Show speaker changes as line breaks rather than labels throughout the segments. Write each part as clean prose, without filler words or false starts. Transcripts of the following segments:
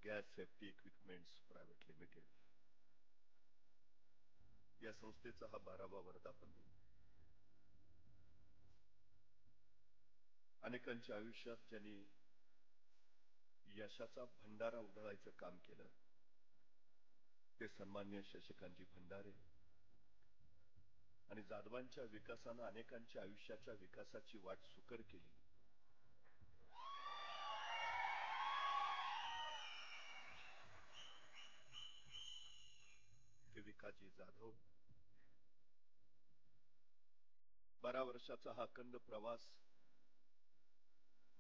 Gas safety equipments private limited या संस्थेचा हा 12वा वर्धापन दिन. अनेकांच्या आयुष्यात ज्यांनी यशाचा भंडारा उधळायचं काम केलं ते सन्माननीय शशिकांतजी भंडारे आणि जाधवांच्या विकासानं अनेकांच्या आयुष्याच्या विकासाची वाट सुकर केली. ते विकासजी जाधव 12 वर्षाचा हा अखंड प्रवास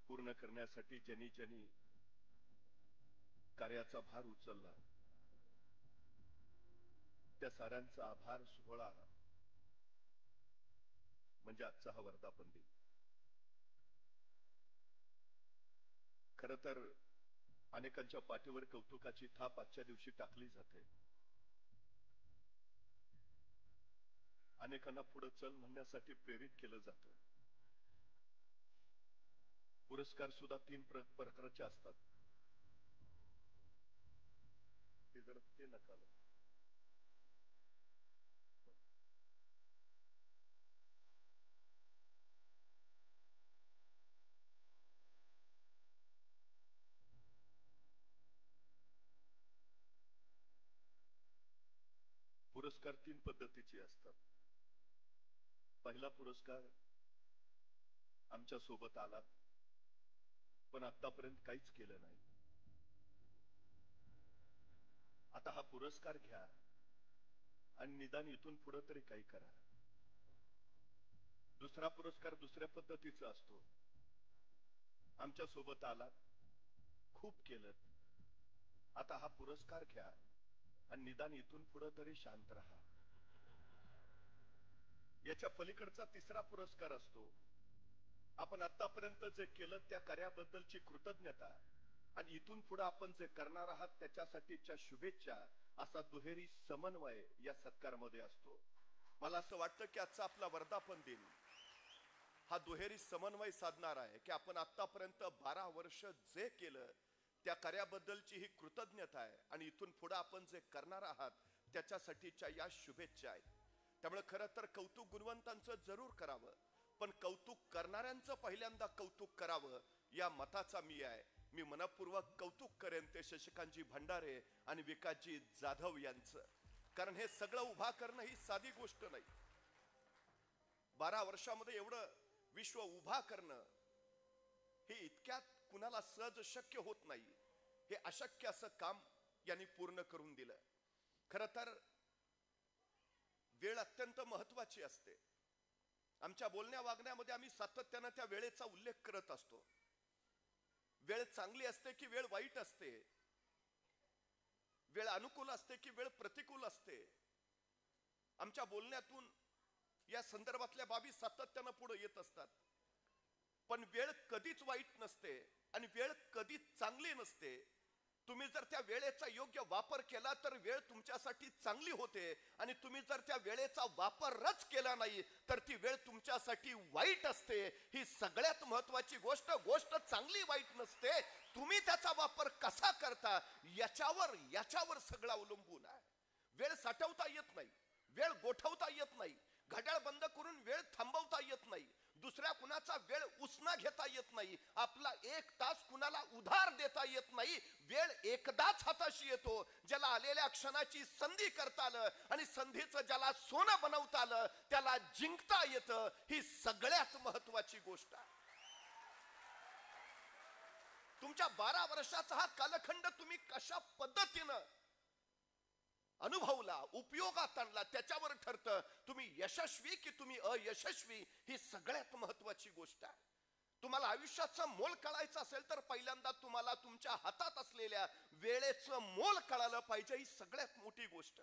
पूर्ण करण्यासाठी ज्यांनी ज्यांनी कार्याचा भार उचलला त्या साऱ्यांचा आभार सोहळा म्हणजे आजचा हा वर्धापन दिन. खर तर अनेकांच्या पाठीवर कौतुकाची थाप आजच्या दिवशी टाकली जाते. अनेकांना पुढे चल म्हणण्यासाठी प्रेरित केलं जातं. पुरस्कार सुद्धा 3 प्रकारचे असतात. ते नकाल पुरस्कार 3 पद्धतीचे असतात. पहिला पुरस्कार आमच्या सोबत आला पण आतापर्यंत काहीच केलं नाही. आता हा पुरस्कार घ्या आणि निदान इथून पुढे तरी काही करा. दुसरा पुरस्कार दुसऱ्या पद्धतीचा असतो. आमच्या सोबत आला, खूप केलं, आता हा पुरस्कार घ्या आणि निदान इथून पुढे तरी शांत राहा. याच्या पलीकडचा तिसरा पुरस्कार असतो. आपण आतापर्यंत जे केलं त्या कार्याबद्दलची कृतज्ञता आणि इथून पुढे आपण जे करणार आहात त्याच्यासाठीच्या शुभेच्छा असा दुहेरी समन्वय या सत्कारामध्ये असतो. मला असं वाटतं की आजचा आपला वर्धापन दिन हा दुहेरी समन्वय साधणार आहे की आपण आतापर्यंत 12 वर्ष जे केलं त्या कार्याबद्दलची ही कृतज्ञता आहे आणि इथून पुढे आपण जे करणार आहात त्याच्यासाठीच्या या शुभेच्छा आहेत. त्यामुळे खरं तर कौतुक गुणवंतांचं जरूर करावं पण कौतुक करणाऱ्यांचं पहिल्यांदा कौतुक करावं या मताचा मी आहे. मी मनपूर्वक कौतुक करेन ते शशिकांतजी भंडारे आणि विकासजी जाधव यांचं. कारण हे सगळं उभा करणं ही साधी गोष्ट नाही. 12 वर्षामध्ये एवढं विश्व उभा करणं हे इतक्यात कुणाला सहज शक्य होत नाही. हे अशक्य असं काम यांनी पूर्ण करून दिलं. खरं तर वेळ अत्यंत महत्वाची असते. आमच्या बोलण्या वागण्यामध्ये आम्ही सातत्यानं त्या वेळेचा उल्लेख करत असतो. वेळ चांगली असते की वेळ वाईट असते, वेळ अनुकूल असते की वेळ प्रतिकूल असते. आमच्या बोलण्यातून या संदर्भातल्या बाबी सातत्यानं पुढे येत असतात. पण वेळ कधीच वाईट नसते आणि वेळ कधीच चांगली नसते. तुम्ही जर त्या वेळेचा योग्य वापर केला तर वेळ तुमच्यासाठी चांगली होते आणि तुम्ही जर त्या वेळेचा वापरच केला नाही तर ती वेळ तुमच्यासाठी वाईट असते. ही सगळ्यात महत्वाची गोष्ट चांगली वाईट नसते, तुम्ही त्याचा वापर कसा करता याच्यावर सगळं अवलंबून आहे. वेळ साठवता येत नाही, वेळ गोठवता येत नाही, घड्याळ बंद करून वेळ थांबवता येत नाही, दुसऱ्या कुणाचा वेळ उसना घेता येत नाही, आपला 1 तास कुणाला उधार देता येत नाही. वेळ एकदाच हाताशी येतो. ज्याला आलेल्या क्षणाची संधी करता आलं आणि संधीचं ज्याला सोनं बनवता आलं त्याला जिंकता येतं. ही सगळ्यात महत्वाची गोष्ट आहे. तुमच्या 12 वर्षाचा हा कालखंड तुम्ही कशा पद्धतीनं अनुभवला, उपयोगात आणला त्याच्यावर ठरतं तुम्ही यशस्वी की तुम्ही अयशस्वी. ही सगळ्यात महत्वाची गोष्ट आहे. तुम्हाला आयुष्याचं मोल कळायचं असेल तर पहिल्यांदा तुम्हाला तुमच्या हातात असलेल्या वेळेचं मोल कळालं पाहिजे. ही सगळ्यात मोठी गोष्ट.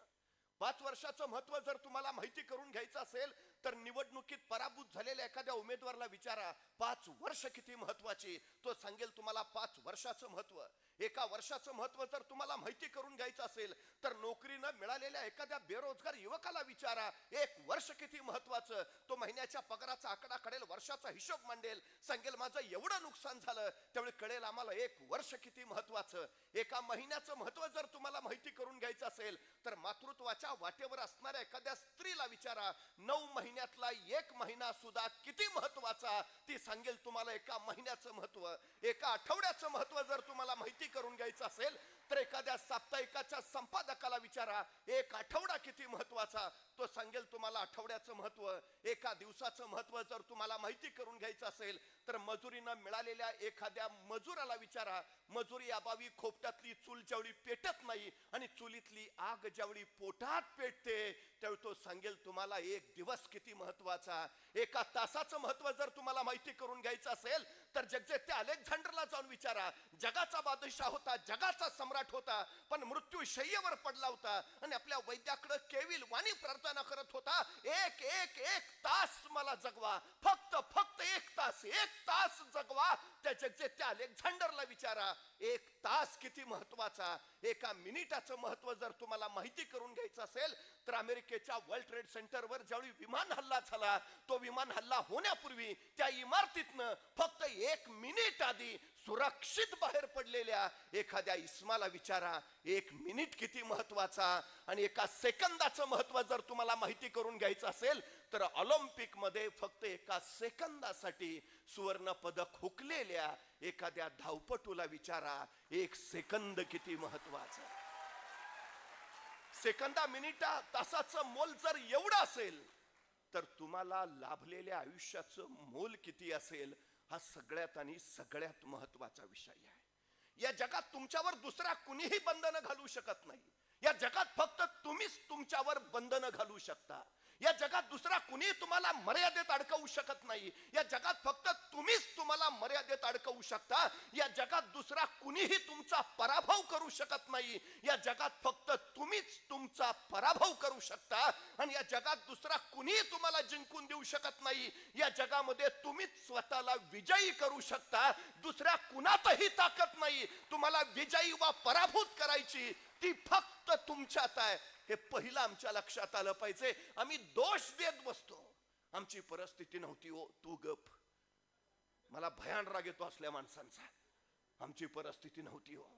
5 वर्षाचं महत्व जर तुम्हाला माहिती करून घ्यायचं असेल तर निवडणुकीत पराभूत झालेल्या एखाद्या उमेदवाराला विचारा 5 वर्ष किती महत्वाची, तो सांगेल तुम्हाला 5 वर्षाचं महत्व. एका वर्षाचं महत्व जर तुम्हाला माहिती करून घ्यायचं असेल तर नोकरीनं मिळालेल्या एखाद्या बेरोजगार युवकाला विचारा, एक वर्ष किती महत्वाचं. तो महिन्याच्या पगाराचा आकडा काढेल, वर्षाचा हिशोब मांडेल, सांगेल माझं एवढं नुकसान झालं, त्यावेळी कळेल आम्हाला एक वर्ष किती महत्वाचं. एका महिन्याचं महत्व जर तुम्हाला माहिती करून घ्यायचं असेल तर मातृत्वाच्या वाटेवर असणाऱ्या एखाद्या स्त्रीला विचारा, 9 महिन्यातला एक महिना सुद्धा किती महत्वाचा, ती सांगेल तुम्हाला एका महिन्याचं महत्व. एका आठवड्याचं महत्व जर तुम्हाला माहिती करून घ्यायचं असेल तर एखाद्या साप्ताहिकाच्या संपादकाला विचारा, एक आठवडा किती महत्वाचा, तो सांगेल तुम्हाला आठवड्याचं महत्व. एका दिवसाचं महत्व जर तुम्हाला माहिती करून घ्यायचं असेल तर मजुरीनं मिळालेल्या एखाद्या मजुराला विचारा, मजुरी अभावी खोपट्यातली चूल ज्यावेळी पेटत नाही आणि चुलीतली आग ज्यावेळी पोटात पेटते त्यावेळी तो सांगेल तुम्हाला एक दिवस किती महत्वाचा. एका तासाचं महत्व जर तुम्हाला माहिती करून घ्यायचं असेल तर जगजेते अलेक्झांडरला जाऊन विचारा. जगाचा बादशाह होता, जगाचा सम्राट होता, पण मृत्यू शय्येवर पडला होता आणि आपल्या वैद्याकडे केविल वाणी प्रार्थना करत होता, एक एक एक तास मला जगवा, फक्त फक्त एक तास जगवा. त्या जगजेते अलेक्झांडरला विचारा, एक तास किती महत्वाचा. एका मिनिटाचं महत्व जर तुम्हाला माहिती करून घ्यायचं असेल तर अमेरिकेच्या वर्ल्ड ट्रेड सेंटरवर ज्यावेळी विमान हल्ला झाला, तो विमान हल्ला होण्यापूर्वी त्या इमारतीतनं फक्त 1 मिनिट आधी सुरक्षित बाहेर पडलेल्या एखाद्या इस्माला विचारा, 1 मिनिट किती महत्वाचा. आणि एका सेकंदाचं महत्व जर तुम्हाला माहिती करून घ्यायचं असेल तर ऑलिम्पिक मध्ये फक्त एका सेकंदासाठी सुवर्ण पदक हुकलेल्या एखाद्या धावपटूला विचारा, 1 सेकंद किती महत्वाचा. सेकंदा, मिनिटा, तासाचं मोल जर एवढं असेल तर तुम्हाला लाभलेल्या आयुष्याचं मोल किती असेल हा सगळ्यात आणि सगळ्यात महत्वाचा विषय आहे. या जगात तुमच्यावर दुसरा कुणीही बंधनं घालू शकत नाही. या जगात फक्त तुम्हीच तुमच्यावर बंधनं घालू शकता. या जगात दुसरा कुणी तुम्हाला मर्यादेत अडकवू शकत नाही. या जगात फक्त तुम्हीच तुम्हाला मर्यादेत अडकवू शकता. या जगात दुसरा कुणीही तुमचा पराभव करू शकत नाही. या जगात फक्त तुम्हीच तुमचा पराभव करू शकता आणि या जगात दुसरा कुणीही तुम्हाला जिंकून देऊ शकत नाही. या जगामध्ये तुम्हीच स्वतःला विजयी करू शकता. दुसऱ्या कुणातही ताकद नाही तुम्हाला विजयी वा पराभूत करायची, ती फक्त तुमच्यात आहे. हे पहिलं आमच्या लक्षात आलं पाहिजे. आम्ही दोष देत बसतो, आमची परिस्थिती नव्हती हो, तू गप. मला भयान राग येतो असल्या माणसांचा. आमची परिस्थिती नव्हती हो.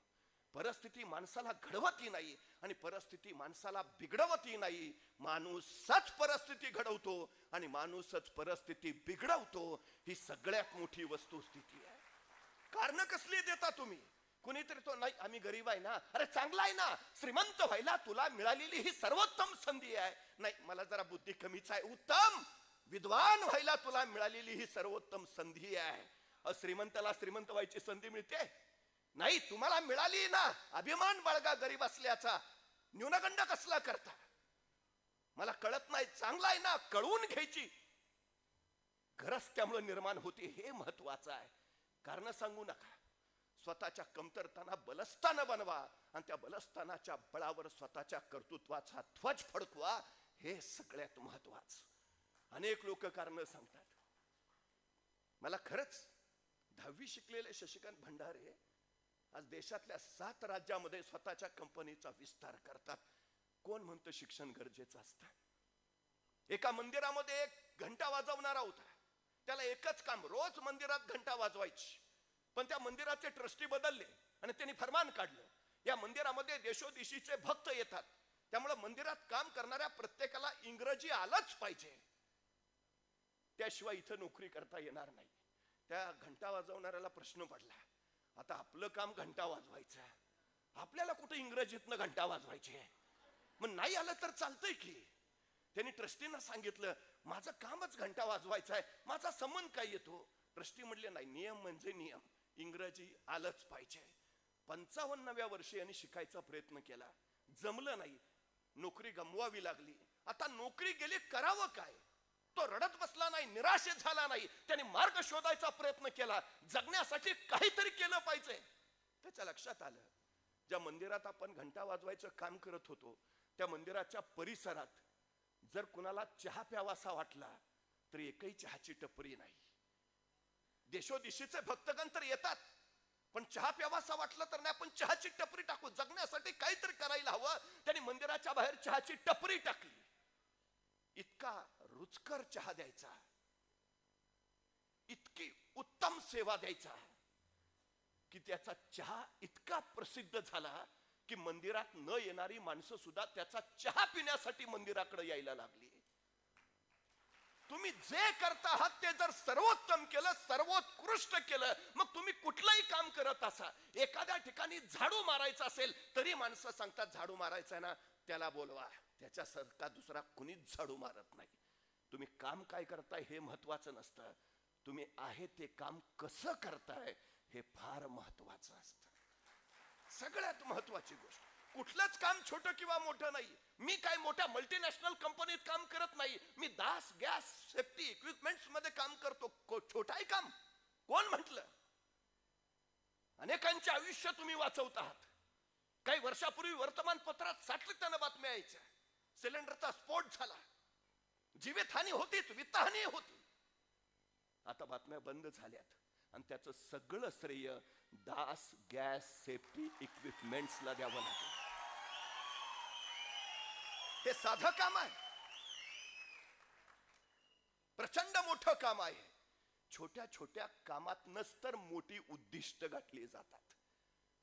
परिस्थिती माणसाला घडवती नाही आणि परिस्थिती माणसाला बिघडवती नाही. माणूसच परिस्थिती घडवतो आणि माणूसच परिस्थिती बिघडवतो. ही सगळ्यात मोठी वस्तुस्थिती आहे. कारण कसली देता तुम्ही? कुणीतरी तो नाही आम्ही गरीब आहे ना, अरे चांगला आहे ना, श्रीमंत व्हायला तुला मिळालेली ही सर्वोत्तम संधी आहे. नाही मला जरा बुद्धी कमीच आहे. उत्तम विद्वान व्हायला तुला मिळालेली ही सर्वोत्तम संधी आहे. श्रीमंताला श्रीमंत व्हायची संधी मिळते नाही, तुम्हाला मिळाली ना. अभिमान बाळगा गरीब असल्याचा, न्यूनगंड कसला करता? मला कळत नाही, चांगला आहे ना, कळवून घ्यायची गरज त्यामुळे निर्माण होते. हे महत्वाचं आहे. कारण सांगू नका. स्वतःच्या कमतरताना बलस्थान बनवा आणि त्या बलस्थानाच्या बळावर स्वतःच्या कर्तृत्वाचा ध्वज फडकवा. हे सगळ्यात महत्वाचं. अनेक लोक कारण सांगतात. मला खरंच 10वी शिकलेले शशिकांत भंडारे आज देशातल्या 7 राज्यामध्ये स्वतःच्या कंपनीचा विस्तार करतात. कोण म्हणतं शिक्षण गरजेचं असतं? एका मंदिरामध्ये एक घंटा वाजवणारा होता. त्याला एकच काम, रोज मंदिरात घंटा वाजवायची. पण त्या मंदिराचे ट्रस्टी बदलले आणि त्यांनी फरमान काढलं, या मंदिरामध्ये देशोदेशीचे भक्त येतात, त्यामुळे मंदिरात काम करणाऱ्या प्रत्येकाला इंग्रजी आलंच पाहिजे, त्याशिवाय इथं नोकरी करता येणार नाही. त्या घंटा वाजवणाऱ्याला प्रश्न पडला, आता आपलं काम घंटा वाजवायचं, आपल्याला कुठे इंग्रजीतनं घंटा वाजवायची? मग नाही आलं तर चालतंय की. त्यांनी ट्रस्टींना सांगितलं, माझं कामच घंटा वाजवायचं आहे, माझा संबंध काय येतो? ट्रस्टी म्हणले, नाही, नियम म्हणजे नियम, इंग्रजी आलंच पाहिजे. 55व्या वर्षी यांनी शिकायचा प्रयत्न केला, जमलं नाही, नोकरी गमवावी लागली. आता नोकरी गेली, करावं काय? तो रडत बसला नाही, निराशेत झाला नाही. त्याने मार्ग शोधायचा प्रयत्न केला, जगण्यासाठी काहीतरी केलं पाहिजे. त्याच्या लक्षात आलं, ज्या मंदिरात आपण घंटा वाजवायचं काम करत होतो त्या मंदिराच्या परिसरात जर कुणाला चहा प्यावासा वाटला तर एकही चहाची टपरी नाही. देशोदिशीचे भक्तगण तर येतात, पण चहा प्यावासा वाटलं तर नाही, आपण चहाची टपरी टाकू. जगण्यासाठी काहीतरी करायला हवं. त्यांनी मंदिराच्या बाहेर चहाची टपरी टाकली. इतका रुचकर चहा द्यायचा, इतकी उत्तम सेवा द्यायचा की त्याचा चहा इतका प्रसिद्ध झाला की मंदिरात न येणारी माणसं सुद्धा त्याचा चहा पिण्यासाठी मंदिराकडे यायला लागली. तुम्ही जे करता आहात ते जर सर्वोत्तम केलं, सर्वोत्कृष्ट केलं, मग तुम्ही कुठलंही काम करत असा. एखाद्या ठिकाणी झाडू मारायचं असेल तरी माणसं सांगतात झाडू मारायचा ना, त्याला बोलवा. त्याच्यासारखा दुसरा कुणीच झाडू मारत नाही. तुम्ही काम काय करताय हे महत्वाचं नसतं, तुम्ही आहे ते काम कसं करताय हे फार महत्वाचं असतं. सगळ्यात महत्वाची गोष्ट. कुठलंच काम छोटं किंवा मोठं नाही. मी काय मोठ्या मल्टीनॅशनल कंपनीत काम करत नाही. मी दास गॅस सेफ्टी इक्विपमेंट्स मध्ये काम करतो. छोटा आहे काम? कोण म्हटलं? अनेकांचे आयुष्य तुम्ही वाचवत आहात. काही वर्षापूर्वी वर्तमानपत्रात सातत्यानं बातम्या यायच्या, सिलेंडरचा स्फोट झाला, जीवितहानी होतीच, वित्तहानी होती. आता बातम्या बंद झाल्यात आणि त्याचं सगळं श्रेय दास गॅस सेफ्टी इक्विपमेंट्सला द्यावं लागेल. हे साधं काम आहे, प्रचंड मोठं काम आहे. छोट्या छोट्या कामातनच तर मोठी उद्दिष्ट गाठली जातात.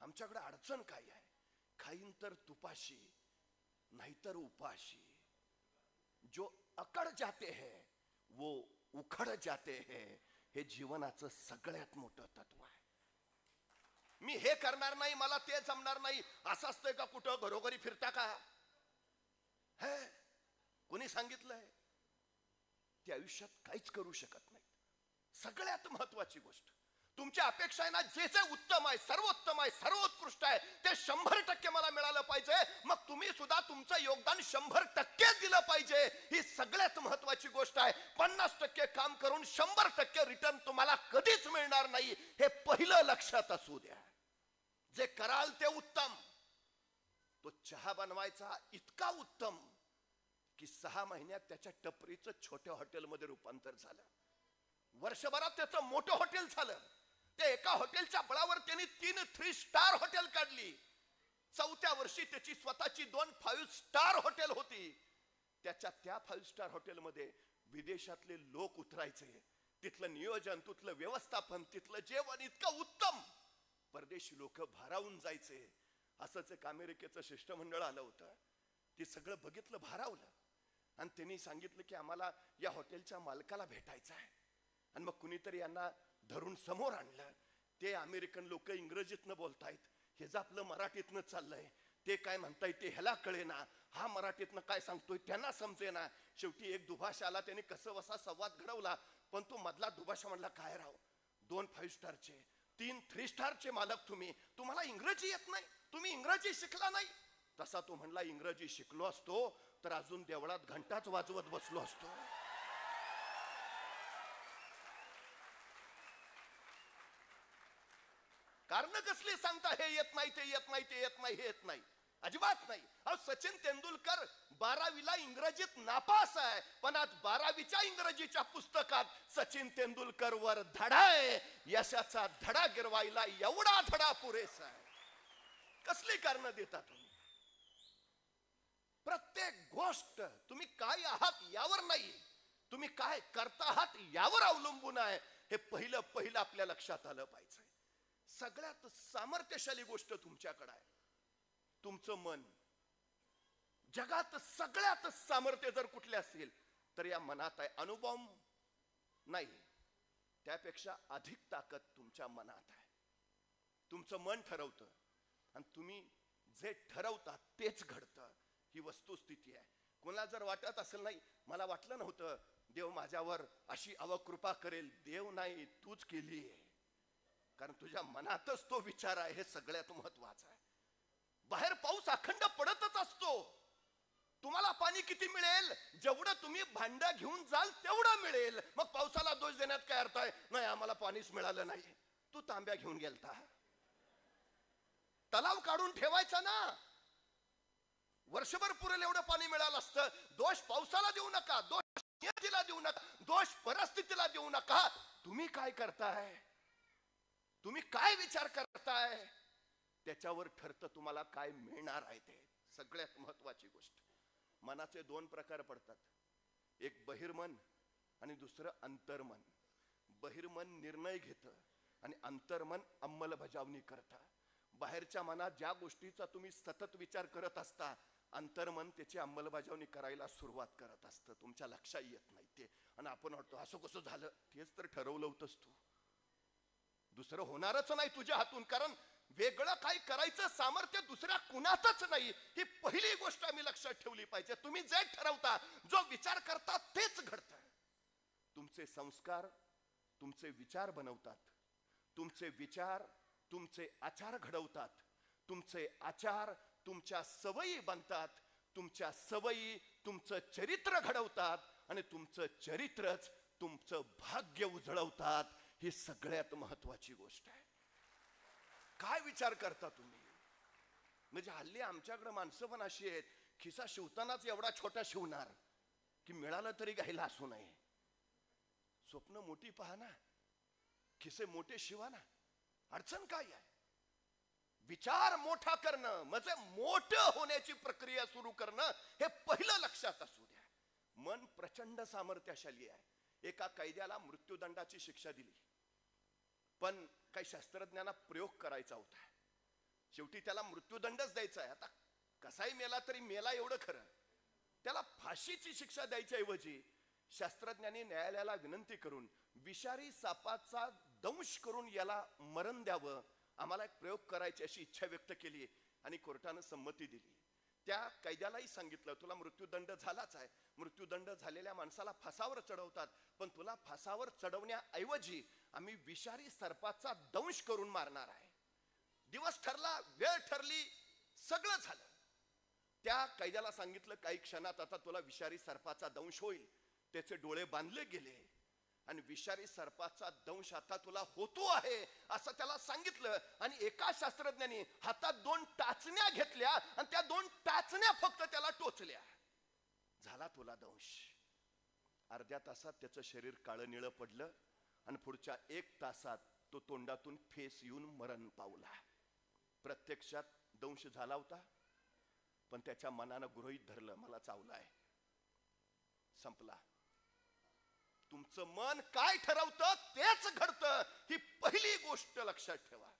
आमच्याकडे अडचण काय आहे? खाईन तर तुपाशी, नाहीतर उपाशी. जो अकड़ जाते हैं वो उखड़ जाते हैं. हे जीवनाचं सगळ्यात मोठं तत्व आहे. मी हे करणार नाही, मला ते जमणार नाही असं असतंय का? कुठं घरोघरी फिरता का? हे कोणी सांगितलंय? ते आयुष्यात काहीच करू शकत नाही. सगळ्यात महत्वाची गोष्ट, तुमच्या अपेक्षा आहे ना, जे जे उत्तम आहे, सर्वोत्तम आहे, सर्वोत्कृष्ट आहे ते 100% मला मिळालं पाहिजे. मग तुम्ही सुद्धा तुमचं योगदान 100% दिलं पाहिजे. ही सगळ्यात महत्वाची गोष्ट आहे. 50% काम करून 100% रिटर्न तुम्हाला कधीच मिळणार नाही, हे पहिलं लक्षात असू द्या. जे कराल ते उत्तम. तो चहा बनवायचा इतका उत्तम की 6 महिन्यात त्याच्या टपरीचं छोट्या हॉटेलमध्ये रूपांतर झालं. वर्षभरात त्याचं मोठं हॉटेल झालं. त्या एका हॉटेलच्या बळावर त्यांनी 3 3 स्टार हॉटेल काढली. 4थ्या वर्षी त्याची स्वतःची 2 5 स्टार हॉटेल होती. त्या 5 स्टार हॉटेलमध्ये विदेशातले लोक उतरायचे. तिथलं नियोजन, तिथलं व्यवस्थापन, तिथलं जेवण इतकं उत्तम, परदेशी लोक भारावून जायचे. असंच एक अमेरिकेचं शिष्टमंडळ आलं होतं. ते सगळं बघितलं, भारावलं आणि त्यांनी सांगितलं की आम्हाला या हॉटेलच्या मालकाला भेटायचं आहे. आणि मग कुणीतरी यांना धरून समोर आणलं. ते अमेरिकन लोक इंग्रजीतनं बोलतायत, हे जे आपलं मराठीतनं चाललंय ते काय म्हणताय ते ह्याला कळेना, हा मराठीतनं काय सांगतोय त्यांना समजेना. शेवटी एक दुभाषा आला, त्याने कसं बसा संवाद घडवला. पण तो मधला दुभाषा म्हणला, काय राव, 2 5 स्टारचे 3 3 स्टारचे मालक तुम्हाला इंग्रजी येत नाही, तुम्ही इंग्रजी शिकला नाही? तसा तो म्हणला, इंग्रजी शिकलो असतो तर अजून देवळात घंटाच वाजवत बसलो असतो. कारण कसली सांगता, हे येत नाही, ते येत नाही, ते येत नाही, हे येत नाही? अजिबात नाही. अहो, सचिन तेंडुलकर 12वीला इंग्रजीत नापास आहे, पण आज 12वीच्या इंग्रजीच्या पुस्तकात सचिन तेंडुलकर वर धडा आहे. यशाचा धडा गिरवायला एवढा धडा पुरेसा आहे. कसली कारण देता तुम्ही? प्रत्येक गोष्ट तुम्ही काय आहात यावर नाही, तुम्ही काय करता आहात यावर अवलंबून आहे. हे पहिलं आपल्या लक्षात आलं पाहिजे. सगळ्यात सामर्थ्यशाली गोष्ट तुमच्याकडे आहे, तुमचं मन. जगात सगळ्यात सामर्थ्य जर कुठले असेल तर या मनात आहे. अणुबॉम्ब नाही, त्यापेक्षा अधिक ताकद तुमच्या मनात आहे. तुमचं मन ठरवतं आणि तुम्ही जे ठरवता तेच घडतं. ही वस्तुस्थिती आहे. कोणाला जर वाटत असेल, नाही मला वाटलं नव्हतं देव माझ्यावर अशी अवकृपा करेल, देव नाही, तूच केली आहे. कारण तुझ्या मनातच तो विचार आहे. हे सगळ्यात महत्वाचं आहे. बाहेर पाऊस अखंड पडतच असतो. तुम्हाला पाणी किती मिळेल? जेवढं तुम्ही भांड घेऊन जाल तेवढं मिळेल. मग पावसाला दोष देण्यात काय अर्थ आहे? नाही आम्हाला पाणीच मिळालं नाही. तू तांब्या घेऊन गेलता, तलाव काढून ठेवायचा ना, वर्षभर पुरेल एवढं पाणी मिळालं असतं. दोष पावसाला देऊ नका, दोष नियतीला देऊ नका, दोष परिस्थितीला देऊ नका. तुम्ही काय करताय? तुम्ही काय विचार करताय त्याच्यावर ठरतं तुम्हाला काय मिळणार आहे. ते सगळ्यात महत्वाची गोष्ट. मनाचे दोन प्रकार पडतात, एक बहिर्मन आणि दुसरं अंतर्मन. बहिर्मन निर्णय घेतं आणि अंतर्मन अंमलबजावणी करतं. बाहेरच्या मनात ज्या गोष्टीचा तुम्ही सतत विचार करत असता, अंतर्मन त्याची अंमलबजावणी करायला सुरुवात करत असतं. तुमच्या लक्षात येत नाही ते, आणि आपण वाटतो असं कसं झालं, तेच तर ठरवलं होतंस तू. दुसरं होणारच नाही तुझ्या हातून, कारण वेगळं काही करायचं सामर्थ्य दुसऱ्या कुणातच नाही. ही पहिली गोष्ट आम्ही लक्षात ठेवली पाहिजे. तुम्ही जे ठरवता, जो विचार करता, तेच घडतं. तुमचे संस्कार तुमचे विचार बनवतात, तुमचे विचार तुमचे आचार घडवतात, तुमचे आचार तुमच्या सवयी बनतात, तुमच्या सवयी तुमचं चरित्र घडवतात, आणि तुमचं चरित्रच तुमचं भाग्य उजळवतात. ही सगळ्यात महत्वाची गोष्ट आहे. काय विचार करता तुम्ही? म्हणजे हल्ली आमच्याकडे माणसं पण अशी आहेत, खिसा शिवतानाच एवढा छोटा शिवणार की मिळालं तरी घ्यायला असू नये. स्वप्न मोठी पहा ना, खिसे मोठे शिवा ना, अडचण काय आहे? विचार मोठा करणं म्हणजे मोठं होण्याची प्रक्रिया सुरू करणं, हे पहिलं लक्षात असू द्या. मन प्रचंड सामर्थ्यशाली आहे. एका कैद्याला मृत्यूदंडाची शिक्षा दिली, पण काही शास्त्रज्ञांना प्रयोग करायचा होता. शेवटी त्याला मृत्यूदंडच द्यायचा आहे. आता कसाही मेला तरी मेला एवढं खरं. त्याला फाशीची शिक्षा द्यायच्या ऐवजी शास्त्रज्ञांनी न्यायालयाला विनंती करून विषारी सापाचा दंश करून याला मरण द्यावं, आम्हाला एक प्रयोग करायची अशी इच्छा व्यक्त केली, आणि कोर्टानं संमती दिली. त्या कैद्यालाही सांगितलं, तुला मृत्यूदंड झालाच आहे, मृत्यूदंड झालेल्या माणसाला फासावर चढवतात, पण तुला फासावर चढवण्याऐवजी आम्ही विषारी सर्पाचा दंश करून मारणार आहे. दिवस ठरला, वेळ ठरली, सगळं झालं. त्या कैद्याला सांगितलं, काही क्षणात आता तुला विषारी सर्पाचा दंश होईल. त्याचे डोळे बांधले गेले, आणि विषारी सर्पाचा दंश आता तुला होतो आहे असं त्याला सांगितलं. आणि एका शास्त्रज्ञाने हातात 2 टाचण्या घेतल्या, आणि त्या 2 टाचण्या फक्त त्याला टोचल्या. झाला तुला दंश. अर्ध्या तासात त्याचं शरीर काळं निळं पडलं, आणि पुढच्या 1 तासात तो तोंडातून फेस येऊन मरण पावला. प्रत्यक्षात दंश झाला होता, पण त्याच्या मनानं गृहीत धरलं, मला चावलाय, संपला. तुमचं मन काय ठरवतं तेच घडतं, ही पहिली गोष्ट लक्षात ठेवा.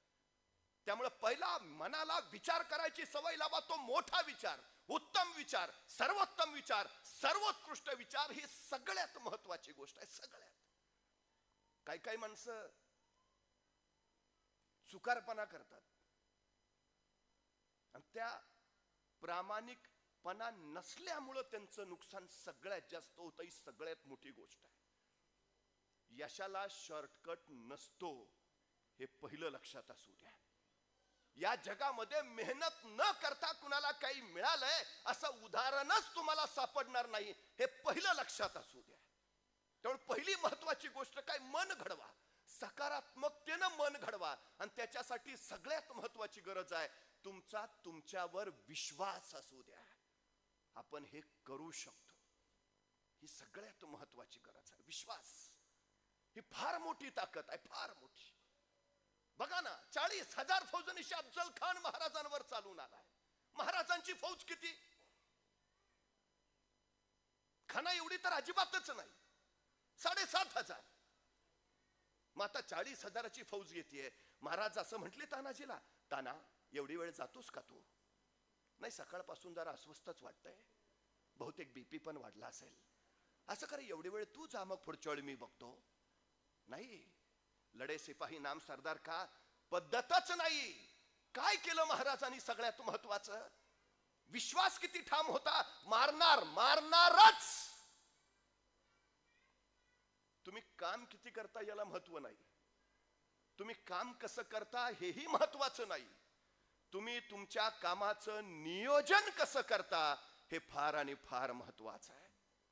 त्यामुळे पहिला मनाला विचार करायची सवय लावा. तो मोठा विचार, उत्तम विचार, सर्वोत्तम विचार, सर्वोत्कृष्ट विचार, ही सगळ्यात महत्वाची गोष्ट आहे. सगळ्यात. काही माणसं चुकारपणा करतात, आणि त्या प्रामाणिकपणा नसल्यामुळे त्यांचं नुकसान सगळ्यात जास्त होतं. ही सगळ्यात मोठी गोष्ट आहे. यशाला शॉर्टकट नसतो, हे पहिलं लक्षात असू द्या. या जगामध्ये मेहनत न करता कुणाला काही मिळालंय असं उदाहरणच तुम्हाला सापडणार नाही, हे पहिलं लक्षात असू द्या. त्यामुळे पहिली महत्वाची गोष्ट काय, मन घडवा. सकारात्मकतेनं मन घडवा, आणि त्याच्यासाठी सगळ्यात महत्वाची गरज आहे तुमचा तुमच्यावर विश्वास असू द्या. आपण हे करू शकतो, ही सगळ्यात महत्वाची गरज आहे. विश्वास ही फार मोठी ताकद आहे, फार मोठी. बघा ना, 40,000 फौजनिशी अफजल खान महाराजांवर चालून आलाय. महाराजांची फौज किती? खाना एवढी तर अजिबातच नाही, 7,500. मग आता 40,000ची फौज येते. महाराज असं म्हटले तानाजीला, ताना एवढी वेळ जातोस का तू? नाही, सकाळपासून जरा अस्वस्थच वाटतंय, बहुतेक बीपी पण वाढला असेल. असं करे, एवढी वेळ तू जा, मग पुढच्या वेळी मी बघतो. नाही, लढे सिपाही नाम सरदार का पद्धतच नाही. काय केलं महाराजांनी? सगळ्यात महत्वाचं विश्वास किती ठाम होता, मारणारच. तुम्ही काम किती करता याला महत्व नाही, तुम्ही काम कसं करता हेही महत्वाचं नाही, तुम्ही तुमच्या कामाचं नियोजन कसं करता हे फार आणि फार महत्वाचं आहे.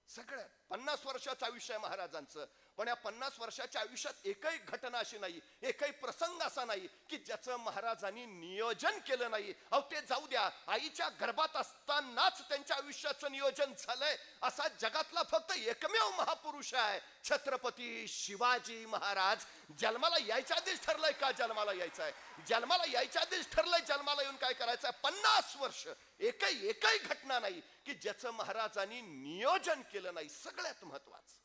सगळ्यात 50 वर्षाचं आयुष्य आहे महाराजांचं, पण या 50 वर्षाच्या आयुष्यात एकही घटना अशी नाही, एकही प्रसंग असा नाही की ज्याचं महाराजांनी नियोजन केलं नाही. अहो ते जाऊ द्या, आईच्या गर्भात असतानाच त्यांच्या आयुष्याचं नियोजन झालंय असा जगातला फक्त एकमेव महापुरुष आहे छत्रपती शिवाजी महाराज. जन्माला यायच्या आधीच ठरलंय का जन्माला यायचं आहे, जन्माला यायच्या आधीच ठरलंय जन्माला येऊन काय करायचं आहे. 50 वर्ष एकही घटना नाही की ज्याचं महाराजांनी नियोजन केलं नाही. सगळ्यात महत्वाचं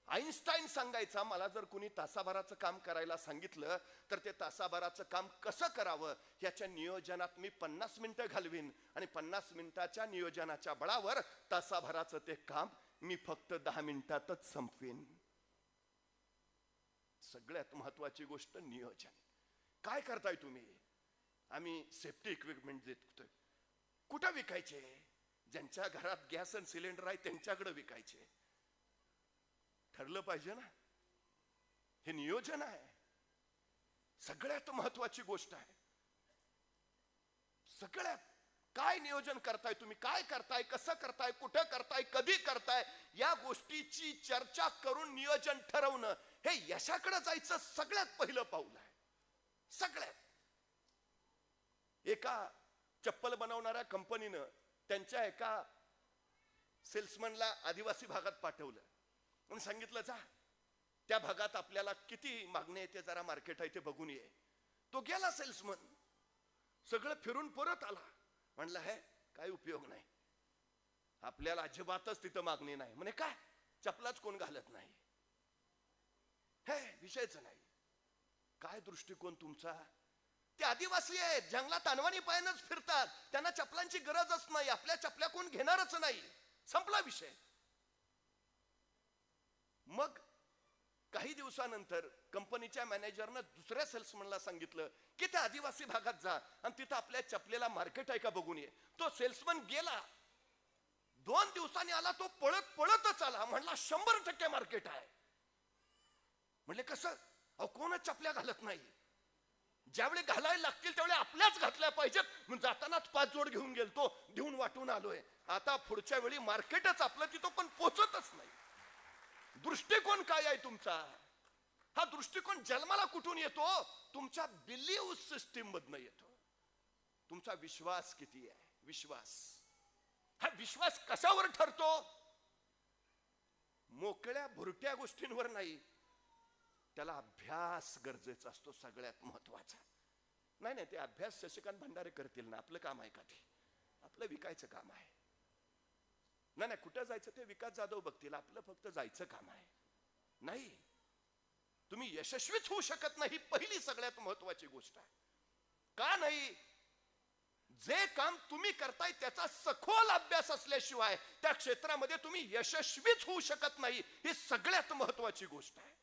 आईन्स्टाईन सांगायचा, मला जर कुणी तासाभराचं काम करायला सांगितलं तर ते तासाभराचं काम कसं करावं याच्या नियोजनात मी 50 मिनिटं घालवीन आणि 50 मिनिटाच्या नियोजनाच्या बळावर तासाभराचं ते काम मी फक्त 10 मिनिटातच संपवीन. सगळ्यात महत्वाची गोष्ट नियोजन. काय करताय तुम्ही? आम्ही सेफ्टी इक्विपमेंट देतोय. कुठं विकायचे? ज्यांच्या घरात गॅस आणि सिलेंडर आहे त्यांच्याकडे विकायचे. ठरलं पाहिजे ना, हे नियोजन आहे. सगळ्यात महत्वाची गोष्ट आहे. सगळ्यात काय नियोजन करताय तुम्ही? काय करताय, कसं करताय, कुठं करताय, कधी करताय, या गोष्टीची चर्चा करून नियोजन ठरवणं हे यशाकडे जायचं सगळ्यात पहिलं पाऊल आहे. सगळ्यात. एका चप्पल बनवणाऱ्या कंपनीनं त्यांच्या एका सेल्समनला आदिवासी भागात पाठवलं आणि सांगितलं, जा त्या भागात आपल्याला किती मागणी आहे ते जरा मार्केट आहे ते बघून ये. तो गेला सेल्समन, सगळं फिरून परत आला. म्हणलं, हे काय उपयोग नाही, आपल्याला अजिबातच तिथं मागणी नाही. म्हणे काय, चपलाच कोण घालत नाही. हे विषयच नाही. काय दृष्टिकोन तुमचा? ते आदिवासी आहेत, जंगलात अनवाणी पायानंच फिरतात, त्यांना चपलांची गरजच नाही, आपल्या चपल्या कोण घेणारच नाही, संपला विषय. मग काही दिवसानंतर कंपनीच्या मॅनेजरनं दुसऱ्या सेल्समनला सांगितलं की त्या आदिवासी भागात जा आणि तिथं आपल्या चपलेला मार्केट आहे का बघून ये. तो सेल्समन गेला, 2 दिवसांनी आला, तो पळत पळतच आला. म्हणला 100% मार्केट आहे. म्हणले कसं? अहो कोणच चपल्या घालत नाही, ज्यावेळी घालायला लागतील त्यावेळी आपल्याच घातल्या पाहिजेत. म्हणून जातानाच 5 जोड घेऊन गेलतो, घेऊन वाटून आलोय. आता पुढच्या वेळी मार्केटच आपलं तिथं पण पोचतच नाही. दृष्टिकोन काय आहे तुमचा? हा दृष्टिकोन जन्माला कुठून येतो? तुमच्या बिलीव्ह सिस्टीम मधनं येतो. तुमचा विश्वास किती आहे? विश्वास. हा विश्वास कशावर ठरतो? मोकळ्या भुरट्या गोष्टींवर नाही, त्याला अभ्यास गरजेचा असतो. सगळ्यात महत्वाचा. नाही ते अभ्यास शशिकांत भंडारे करतील ना, आपलं काम आहे का ते? आपलं विकायचं काम आहे. नाही कुठं जायचं ते विकास जाधव बघतील, आपलं फक्त जायचं काम आहे. नाही, तुम्ही यशस्वीच होऊ शकत नाही, पहिली सगळ्यात महत्वाची गोष्ट आहे. का नाही? जे काम तुम्ही करताय त्याचा सखोल अभ्यास असल्याशिवाय त्या क्षेत्रामध्ये तुम्ही यशस्वीच होऊ शकत नाही, ही सगळ्यात महत्वाची गोष्ट आहे.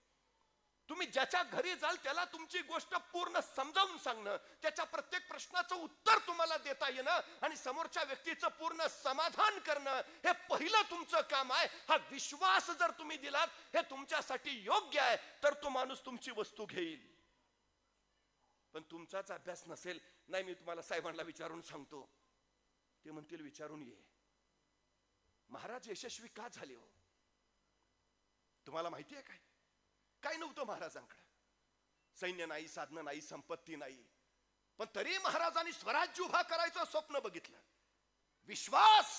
तुम्ही ज्याच्या घरी जाल त्याला तुमची गोष्ट पूर्ण समजावून सांगणं, त्याच्या प्रत्येक प्रश्नाचं उत्तर तुम्हाला देता येणं आणि समोरच्या व्यक्तीचं पूर्ण समाधान करणं, हे पहिलं तुमचं काम आहे. हा विश्वास जर तुम्ही दिलात हे तुमच्यासाठी योग्य आहे तर तो माणूस तुमची वस्तू घेईल. पण तुमचाच अभ्यास नसेल, नाही मी तुम्हाला साहेबांना विचारून सांगतो, ते म्हणतील विचारून ये. महाराज यशस्वी का झाले हो? तुम्हाला माहिती आहे काय? काय नव्हतं महाराजांकडे, सैन्य नाही, साधनं नाही, संपत्ती नाही, पण तरी महाराजांनी स्वराज्य उभा करायचं स्वप्न बघितलं. विश्वास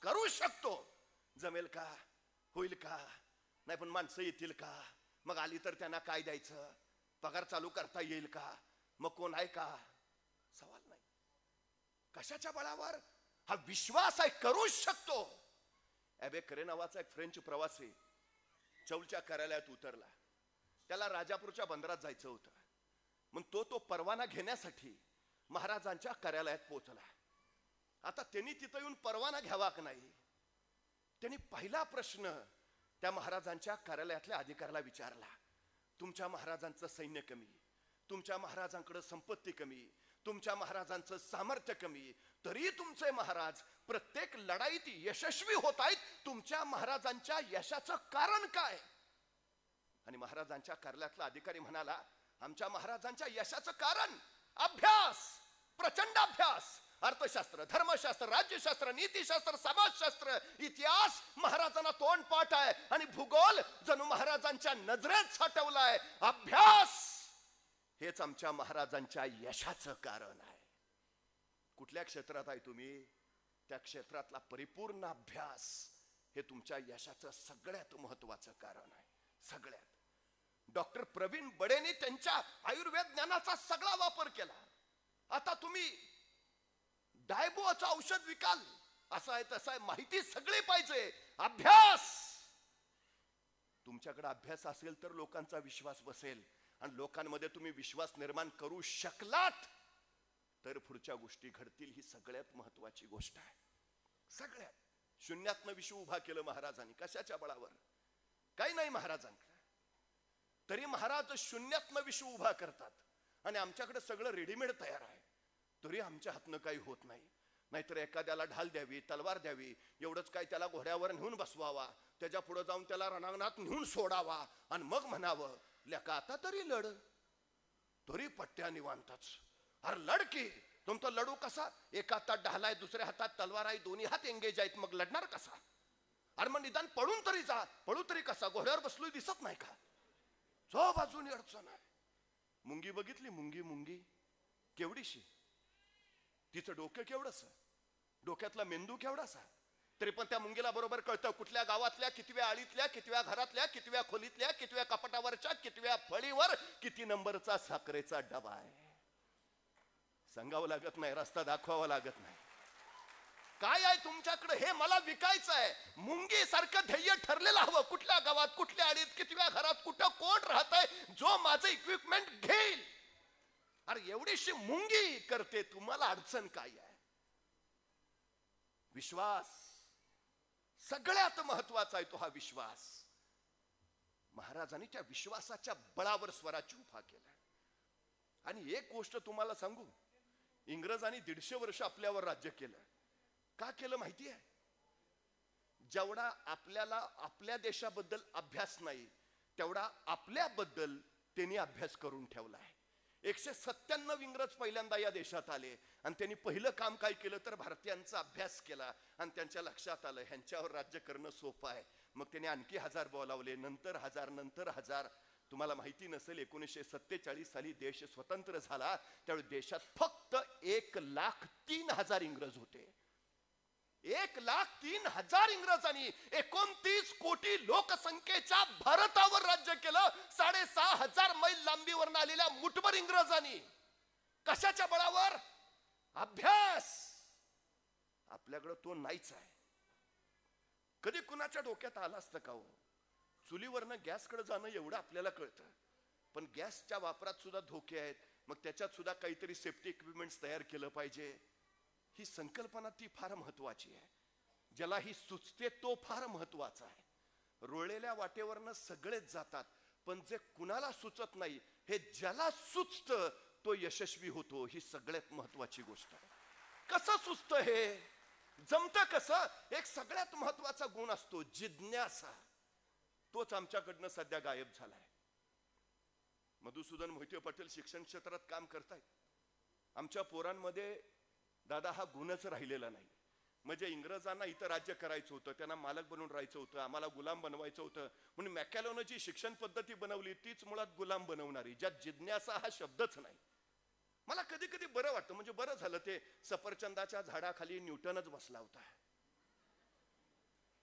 करू शकतो, जमेल का, होईल का, नाही पण माणसं येतील का, मग आली तर त्यांना काय द्यायचं, पगार चालू करता येईल का, मग कोण आहे का, सवाल नाही. कशाच्या बळावर? हा विश्वास आहे, करू शकतो. एबे करे नावाचा एक फ्रेंच प्रवासी चौलच्या कार्यालयात उतरला. त्याला राजापूरच्या बंदरात जायचं होतं. मग तो परवाना घेण्यासाठी महाराजांच्या कार्यालयात पोहोचला. आता त्यांनी तिथं येऊन परवाना घ्यावा का नाही, त्यांनी पहिला प्रश्न त्या महाराजांच्या कार्यालयातल्या अधिकाऱ्याला विचारला. तुमच्या महाराजांचं सैन्य कमी, तुमच्या महाराजांकडे संपत्ती कमी, तुमच्या महाराजांचं सामर्थ्य कमी, तरी तुमचे महाराज प्रत्येक लढाईत यशस्वी होत आहेत. तुमच्या महाराजांच्या यशाचं कारण काय? आणि महाराजांच्या कार्यालयातला अधिकारी म्हणाला, आमच्या महाराजांच्या यशाचं कारण अभ्यास, प्रचंड अभ्यास. अर्थशास्त्र, धर्मशास्त्र, राज्यशास्त्र, नीतिशास्त्र, समाजशास्त्र, इतिहास महाराजांना तोंड पाठ आहे आणि भूगोल जणू महाराजांच्या नजरेत साठवलाय. अभ्यास हेच आमच्या महाराजांच्या यशाचं कारण आहे. कुठल्या क्षेत्रात आहे तुम्ही, त्या क्षेत्रातला परिपूर्ण अभ्यास हे तुमच्या यशाचं सगळ्यात महत्वाचं कारण आहे. सगळ्यात. डॉक्टर प्रवीण बडेंनी त्यांच्या आयुर्वेद ज्ञानाचा सगळा वापर केला. आता तुम्ही डायबोचं औषध विकाल, असं आहे तसं आहे, माहिती सगळी पाहिजे. अभ्यास, तुमच्याकडे अभ्यास असेल तर लोकांचा विश्वास बसेल आणि लोकांमध्ये तुम्ही विश्वास निर्माण करू शकलात तर पुढच्या गोष्टी घडतील. ही सगळ्यात महत्वाची गोष्ट आहे. सगळ्यात. शून्यातनं विश्व उभा केलं महाराजांनी. कशाच्या बळावर? काही नाही महाराजांकडे, तरी महाराज शून्यातनं विश्व उभा करतात आणि आमच्याकडे सगळं रेडीमेड तयार आहे, तरी आमच्या हातनं काही होत नाही. नाहीतर एखाद्याला ढाल द्यावी, तलवार द्यावी, एवढंच काय त्याला घोड्यावर नेऊन बसवावा, त्याच्या पुढे जाऊन त्याला रणांगणात नेऊन सोडावा आणि मग म्हणावं लेका आता तरी लढ, तरी पट्ट्या निवांतच. अरे लढ की. तुमचा लढू कसा? एका हातात ढाल आहे, दुसऱ्या हातात तलवार आहे, दोन्ही हात एंगेज आहेत, मग लढणार कसा? अरे मग निदान पळून तरी जा. पळू तरी कसा? घोड्यावर बसलोय दिसत नाही का? जो बाजूनी अडचण आहे. मुंगी बघितली? मुंगी मुंगी केवढीशी, तिचं डोकं केवढंस, डोक्यातला मेंदू केवढासा, तरी पण त्या मुंगीला बरोबर कळतं कुठल्या गावातल्या, कितव्या आळीतल्या, कितव्या घरातल्या, कितव्या खोलीतल्या, कितव्या कपाटावरच्या, कितव्या फळीवर किती नंबरचा साखरेचा डबा आहे. सांगावं लागत नाही, रस्ता दाखवावा लागत नाही. काय आहे तुमच्याकडे हे मला विकायचं आहे. मुंगी सारखं ध्येय ठरलेलं हवं. कुठल्या गावात, कुठल्या आडीत, कितव्या घरात, कुठं कोण राहत आहे, जो माझं इक्विपमेंट घेईल. अरे एवढीशी मुंगी करते, तुम्हाला अडचण काय आहे? विश्वास सगळ्यात महत्वाचा आहे. तो हा विश्वास महाराजांनी त्या विश्वासाच्या बळावर स्वराज्य उभा केला. आणि एक गोष्ट तुम्हाला सांगू, इंग्रजांनी 150 वर्ष आपल्यावर राज्य केलं. का केलं माहिती आहे? जेवढा आपल्याला आपल्या देशाबद्दल अभ्यास नाही, तेवढा आपल्याबद्दल त्यांनी अभ्यास करून ठेवला आहे. 197 इंग्रज पहिल्यांदा या देशात आले आणि त्यांनी पहिलं काम काय केलं तर भारतीयांचा अभ्यास केला आणि त्यांच्या लक्षात आलं ह्यांच्यावर राज्य करणं सोपं आहे. मग त्यांनी आणखी 1000 बोलावले, नंतर 1000, नंतर 1000. तुम्हाला माहिती नसेल, 1947 साली देश स्वतंत्र झाला त्यावेळी देशात फक्त 1,03,000 इंग्रज होते. 1,03,000 इंग्रजांनी 29 कोटी लोकसंख्येच्या भारतावर राज्य केलं. 6,500 मैल लांबीवर आलेल्या मुठभर इंग्रजांनी. कशाच्या बळावर? अभ्यास. आपल्याकडे तो नाहीच आहे. कधी कुणाच्या डोक्यात आलं असतं का हो? चुलीवरनं गॅसकडे जाणं एवढं आपल्याला कळतं, पण गॅसच्या वापरात सुद्धा धोके आहेत. मग त्याच्यात सुद्धा काहीतरी सेफ्टी इक्विपमेंट्स तयार केलं पाहिजे. ही संकल्पना ती फार महत्वाची आहे. ज्याला ही सुचते तो फार महत्वाचा आहे. रोळलेल्या वाटेवरनं सगळेच जातात, पण जे कुणाला सुचत नाही, हे ज्याला सुचतं तो यशस्वी होतो. ही सगळ्यात महत्वाची गोष्ट आहे. कसं सुचतं हे? जमतं कसं? एक सगळ्यात महत्वाचा गुण असतो जिज्ञासा. तोच आमच्याकडनं सध्या गायब झालाय. मधुसूदन मोहिते पाटील शिक्षण क्षेत्रात काम करतायत. आमच्या पोरांमध्ये दादा हा गुणच राहिलेला नाही. म्हणजे इंग्रजांना इथं राज्य करायचं होतं, त्यांना मालक बनवून राहायचं होतं, आम्हाला गुलाम बनवायचं होतं. म्हणून मॅकॅलोनं जी शिक्षण पद्धती बनवली तीच मुळात गुलाम बनवणारी, ज्यात जिज्ञासा हा शब्दच नाही. मला कधी कधी बरं वाटतं, म्हणजे बरं झालं ते सफरचंदाच्या झाडाखाली न्यूटनच बसला होता.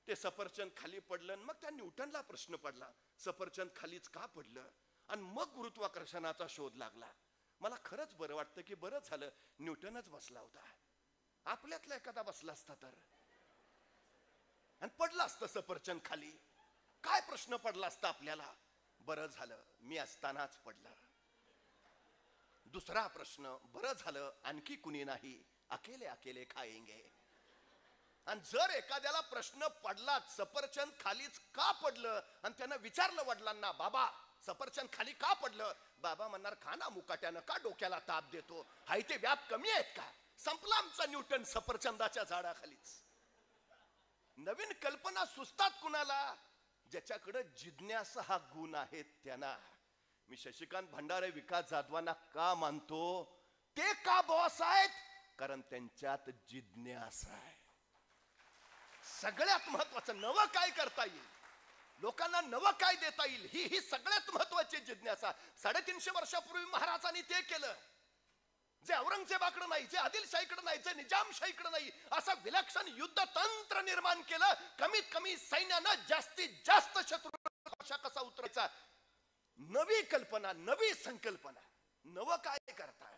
ते सफरचंद खाली पडलं, मग त्या न्यूटनला प्रश्न पडला सफरचंद खालीच का पडलं, आणि मग गुरुत्वाकर्षणाचा शोध लागला. मला खरंच बरं वाटतं की बरं झालं न्यूटनच बसला होता. आपल्यातला एखादा बसला असता तर आणि पडला असतं सफरचंद खाली, काय प्रश्न पडला असता आपल्याला? बरं झालं मी असतानाच पडलं. दुसरा प्रश्न, बरं झालं आणखी कुणी नाही, अकेले अकेले खाएंगे. आणि जर एखाद्याला प्रश्न पडला सफरचंद खालीच का पडलं आणि त्यानं विचारलं वडिलांना, बाबा सफरचंद खाली का पडलं? बाबा म्हणणार, खाना मुकाट्यानं का डोक्याला ताप देतो, हाय ते व्याप कमी आहेत का? संपला आमचा न्यूटन सफरचंदाच्या झाडाखालीच. नवीन कल्पना सुचतात कुणाला? ज्याच्याकडे जिज्ञासा हा गुण आहे त्यांना. मी शशिकांत भंडारे, विकास जाधवांना का मानतो? ते का बॉस आहेत? कारण त्यांच्यात जिज्ञासा आहे. सगळ्यात महत्वाचं नवं काय करता येईल, लोकांना नवं काय देता येईल, ही सगळ्यात महत्वाची जिज्ञासा. 350 वर्षापूर्वी महाराजांनी ते केलं, जे औरंगजेबाकडे नाही, जे आदिलशाहीकडे नाही, जे निजामशाहीकडे नाही, असं विलक्षण युद्ध तंत्र निर्माण केलं. कमीत कमी सैन्यानं जास्तीत जास्त शत्रू कसा उतरायचा. नवी कल्पना, नवी संकल्पना. नवं काय करताय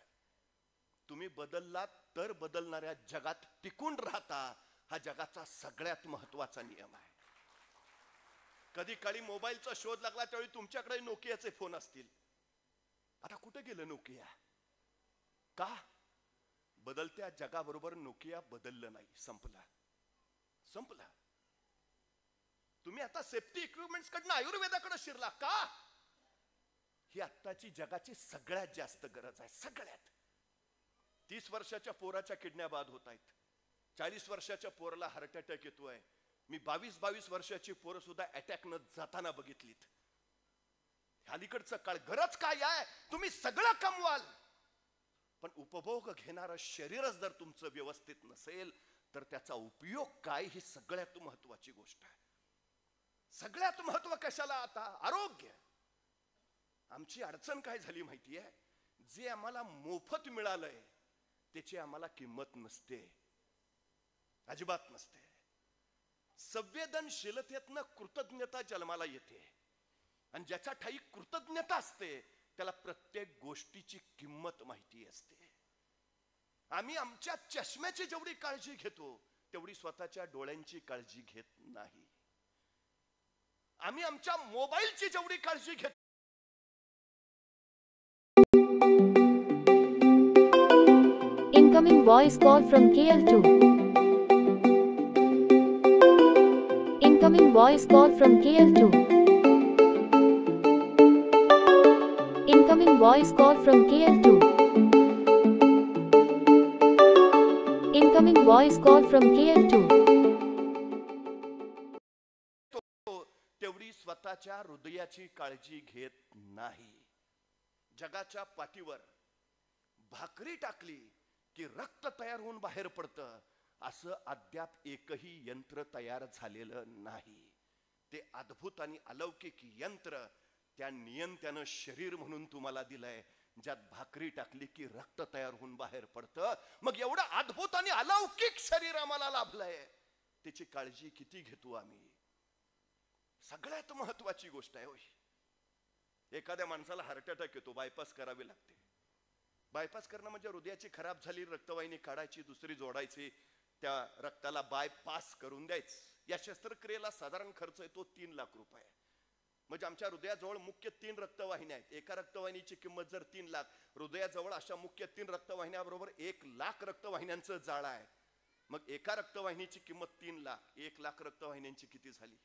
तुम्ही, बदललात तर बदलणाऱ्या जगात टिकून राहता. हा जगाचा सगळ्यात महत्वाचा नियम आहे. कधी काळी मोबाईलचा शोध लागला त्यावेळी तुमच्याकडे नोकियाचे फोन असतील. आता कुठे गेलं नोकिया? का? बदलत्या जगाबरोबर नोकिया बदललं नाही, संपला. तुम्ही आता सेफ्टी इक्विपमेंट्स कडनं आयुर्वेदाकडे शिरला का? ही आत्ताची जगाची सगळ्यात जास्त गरज आहे. सगळ्यात. 30 वर्षाच्या पोराच्या किडन्या बाद होत आहेत. 40 वर्षाच्या पोराला हार्ट अटॅक येतोय. मी 22 वर्षाची पोरं सुद्धा अटॅक न जाताना बघितलीत. अलीकडचं काळ गरज काय आहे? तुम्ही सगळं कमवाल, पण उपभोग घेणारं शरीरच जर तुमचं व्यवस्थित नसेल तर त्याचा उपयोग काय, ही सगळ्यात महत्वाची गोष्ट आहे. सगळ्यात महत्व कशाला आता? आरोग्य. आमची अडचण काय झाली माहितीये? जे आम्हाला मोफत मिळालंय त्याची आम्हाला किंमत नसते, अजिबात नसते. संवेदनशीलतेतनं कृतज्ञता जन्माला येते, आणि ज्याच्या ठाई कृतज्ञता असते त्याला प्रत्येक गोष्टीची किंमत माहिती असते. आम्ही आमच्या चष्म्याची जेवढी काळजी घेतो तेवढी स्वतःच्या डोळ्यांची काळजी घेत नाही. आम्ही आमच्या मोबाईलची जेवढी काळजी घेतो.
Incoming voice call from KL2. Incoming voice call from KL2. Incoming voice call from KL2. Incoming voice call from KL2.
तेवढी स्वतःच्या हृदयाची काळजी घेत नाही. जगाच्या पाठीवर भाकरी टाकली की रक्त तयार होऊन बाहेर पडतं, असं अद्याप एकही यंत्र तयार झालेलं नाही. ते अद्भुत आणि अलौकिक यंत्र त्या नियंत्यानं शरीर म्हणून तुम्हाला दिलंय, ज्यात भाकरी टाकली की रक्त तयार होऊन बाहेर पडतं. मग एवढं अद्भुत आणि अलौकिक शरीर आम्हाला लाभलंय, त्याची काळजी किती घेतो आम्ही? सगळ्यात महत्वाची गोष्ट आहे. एखाद्या माणसाला हार्ट अटॅक येतो, बायपास करावी लागते. बायपास करणं म्हणजे हृदयाची खराब झाली रक्तवाहिनी काढायची, दुसरी जोडायची, त्या रक्ताला बायपास करून द्यायचं. या शस्त्रक्रियेला साधारण खर्च येतो 3 लाख रुपये. म्हणजे आमच्या हृदयाजवळ मुख्य 3 रक्तवाहिन्या आहेत. एका रक्तवाहिनीची किंमत जर 3 लाख, हृदयाजवळ अशा मुख्य 3 रक्तवाहिन्याबरोबर 1 लाख रक्तवाहिन्यांचं जाळं आहे. मग एका रक्तवाहिनीची किंमत 3 लाख, 1 लाख रक्तवाहिन्यांची किती झाली?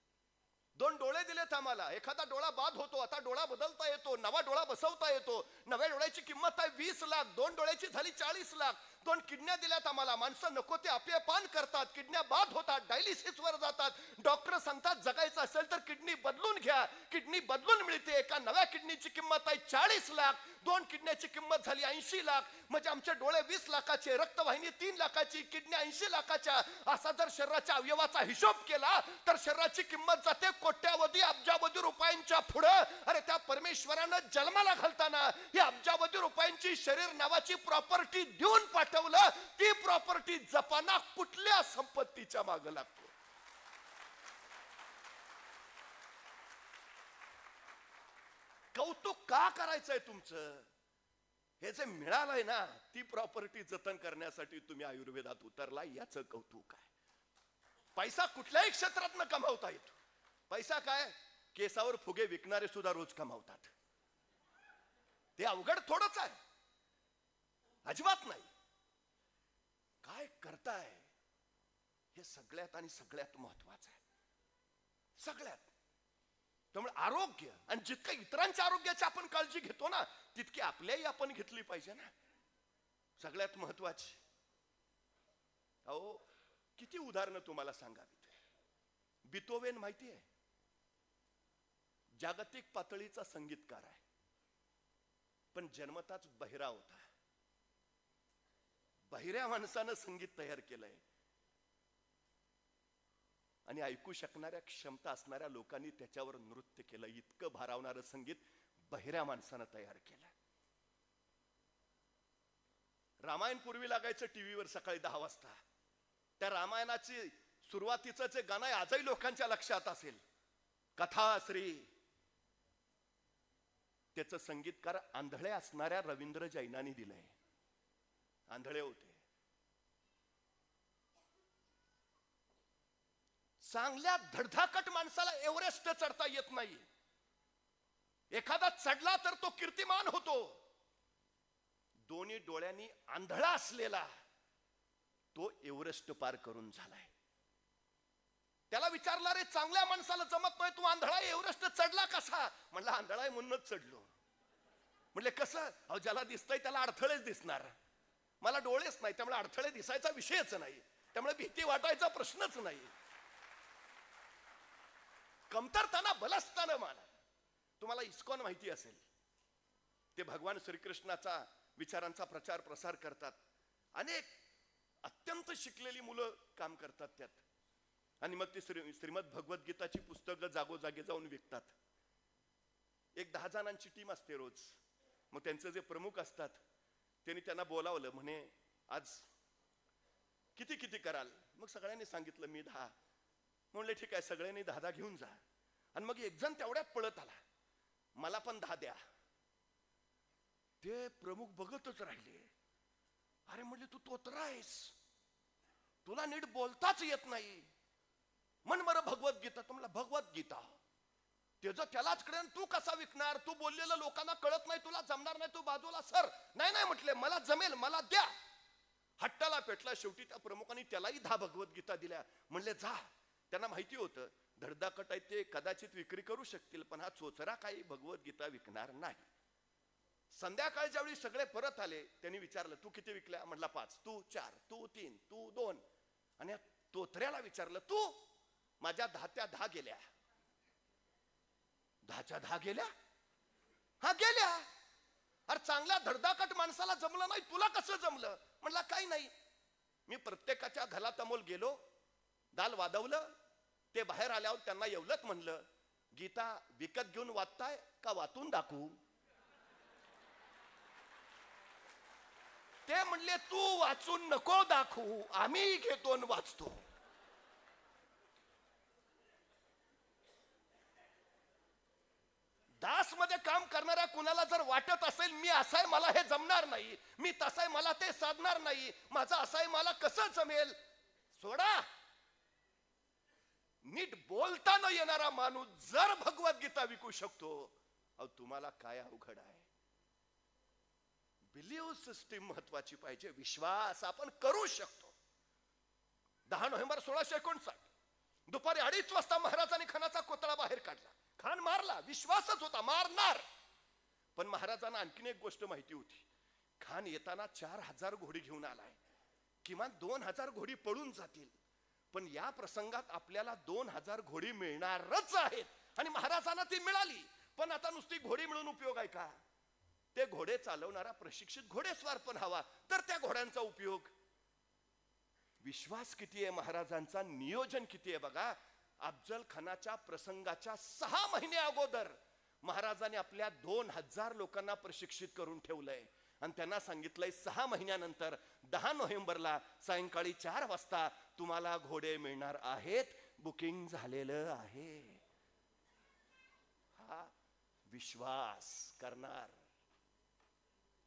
2 डोळे दिलेत आम्हाला. एखादा डोळा बाद होतो, आता डोळा बदलता येतो, नवा डोळा बसवता येतो. नव्या डोळ्याची किंमत आहे 20 लाख, 2 डोळ्याची झाली 40 लाख. 2 किडन्या दिल्यात आम्हाला. माणसं नको ते अपेपान करतात, किडन्या बाद होतात, डायलिसिस वर जातात. डॉक्टर सांगतात जगायचं असेल तर किडनी बदलून घ्या. किडनी बदलून मिळते. एका नव्या किडनीची किंमत आहे 40 लाख, 2 किडन्याची किंमत झाली 80 लाख. म्हणजे आमचे डोळे 20 लाखाचे, रक्तवाहिनी 3 लाखाची, किडन्या 80 लाखाच्या. असा जर शरीराच्या अवयवाचा हिशोब केला तर शरीराची किंमत जाते कोट्यावधी अब्जावधी रुपयांच्या पुढं. अरे त्या परमेश्वरानं जन्माला घालताना ही अब्जावधी रुपयांची शरीर नावाची प्रॉपर्टी देऊन पाठवलं. ती प्रॉपर्टी जपाना कुठल्या संपत्तीच्या मागे लागतो? कौतुक का करायचंय तुमचं? हे जे मिळालंय ना, ती प्रॉपर्टी जतन करण्यासाठी तुम्ही आयुर्वेदात उतरला, याचं कौतुक आहे. पैसा कुठल्याही क्षेत्रात कमावता येतो. पैसा काय, केसावर फुगे विकणारे सुद्धा रोज कमावतात. ते अवघड थोडंच आहे, अजिबात नाही. काय करताय हे सगळ्यात आणि सगळ्यात महत्वाचं आहे. सगळ्यात. त्यामुळे आरोग्य, आणि जितकं इतरांच्या आरोग्याची आपण काळजी घेतो ना, तितकी आपल्याही आपण घेतली पाहिजे ना. सगळ्यात महत्वाची. अहो किती उदाहरणं तुम्हाला सांगावीत. बिथोवेन माहिती आहे? जागतिक पातळीचा संगीतकार आहे, पण जन्मताच बहिरा होता. बहिऱ्या माणसानं संगीत तयार केलंय आणि ऐकू शकणाऱ्या क्षमता असणाऱ्या लोकांनी त्याच्यावर नृत्य केलं. इतकं भारावणारं संगीत बहिऱ्या माणसानं तयार केलं. रामायण पूर्वी लागायचं टीव्हीवर सकाळी 10 वाजता. त्या रामायणाची सुरुवातीचं जे गाणं आहे आजही लोकांच्या लक्षात असेल, कथाश्री, त्याचं संगीतकार आंधळे असणाऱ्या रवींद्र जैनांनी दिलंय. आंधळे होते. चांगल्या धडधाकट माणसाला एव्हरेस्ट चढता येत नाही. एखादा चढला तर तो कीर्तिमान होतो. दोन्ही डोळ्यांनी आंधळा असलेला तो एव्हरेस्ट पार करून झालाय. त्याला विचारला, रे चांगल्या माणसाला जमत नाही, तू आंधळा एव्हरेस्ट चढला कसा? म्हणला आंधळा आहे म्हणूनच चढलो. म्हणले कसं? अहो ज्याला दिसतंय त्याला अडथळेच दिसणार. मला डोळेच नाही त्यामुळे अडथळे दिसायचा विषयच नाही, त्यामुळे भीती वाटायचा प्रश्नच नाही. कमतरताना बलस्तानं माना. तुम्हाला इस्कॉन माहिती असेल, ते भगवान श्रीकृष्णाचा विचारांचा प्रचार प्रसार करतात. अनेक अत्यंत शिकलेली मुलं काम करतात त्यात. आणि मग ती श्रीमद भगवद्गीताची पुस्तकं जागोजागी जाऊन विकतात. एक 10 जणांची टीम असते रोज. मग त्यांचे जे प्रमुख असतात त्यांनी त्यांना बोलावलं, म्हणे आज किती किती कराल? मग सगळ्यांनी सांगितलं मी 10. म्हणले ठीक आहे, सगळ्यांनी 10 घेऊन जा. आणि मग एक जण तेवढ्यात पळत आला, मला पण 10 द्या. ते प्रमुख बघतच राहिले. अरे म्हणले तू तोतरा आहेस, तुला नीट बोलताच येत नाही. म्हण बरं भगवद्गीता. तुम्हाला भगवद्गीता त्याचं त्यालाच कळेल, तू कसा विकणार? तू बोललेलं लोकांना कळत नाही, तुला जमणार नाही, तू बाजूला सर. नाही नाही म्हटले, मला जमेल, मला द्या. हट्टाला पेटला. शेवटी त्या प्रमुखांनी त्यालाही 10 भगवद्गीता दिल्या. म्हणले जा. त्यांना माहिती होतं धडधाकट आहे ते कदाचित विक्री करू शकतील, पण हा चोचरा काही भगवद्गीता विकणार नाही. संध्याकाळी ज्यावेळी सगळे परत आले त्यांनी विचारलं तू किती विकल्या? म्हटला 5. तू 4, तू 3, तू 2. आणि तोतऱ्याला विचारलं तू? माझ्या 10च्या 10 गेल्या. 10च्या 10 गेल्या? हा गेल्या. अरे चांगल्या धडधाकट माणसाला जमलं नाही, तुला कसं जमलं? म्हणला काही नाही, मी प्रत्येकाच्या घरातमोल गेलो, दाल वादवलं. ते बाहेर आल्यावर त्यांना एवढंच म्हणलं, गीता विकत घेऊन वाचताय का वाचून दाखवू? ते म्हणले तू वाचून नको दाखवू, आम्ही घेतो आणि वाचतो. दास मध्ये काम करणाऱ्या कुणाला जर वाटत असेल मी असाय मला हे जमणार नाही, मी तसाय मला ते साधणार नाही, माझं असाय मला कसं जमेल, सोडा. नीट बोलता न येणारा माणूस जर भगवद्गीता विकू शकतो, अहो तुम्हाला काय अवघड आहे? बिलीव्ह सिस्टीम महत्वाची पाहिजे. विश्वास आपण करू शकतो. 10 नोव्हेंबर 1659 दुपारी 2:30 वाजता महाराजांनी खानाचा कोतळा बाहेर काढला. खान मारला, विश्वासच होता मारणार. पण महाराजांना आणखीन एक गोष्ट माहिती होती, खान येताना 4000 घोडी घेऊन आलाय, किमान 2000 घोडी पळून जातील. पण या प्रसंगात आपल्याला 2000 घोडी मिळणारच आहेत. आणि महाराजांना ती मिळाली. पण आता नुसती घोडी मिळून उपयोग आहे का? ते घोडे चालवणारा प्रशिक्षित घोडेस्वार पण हवा, तर त्या घोड्यांचा उपयोग. विश्वास किती आहे महाराजांचा, नियोजन किती आहे बघा. अफजल खानाच्या प्रसंगाच्या 6 महिने अगोदर महाराजांनी आपल्या 2000 लोकांना प्रशिक्षित करून ठेवलंय. आणि त्यांना सांगितलंय 6 महिन्यानंतर 10 नोव्हेंबरला सायंकाळी 4 वाजता तुम्हाला घोडे मिळणार आहेत, बुकिंग झालेलं आहे. हा विश्वास करणार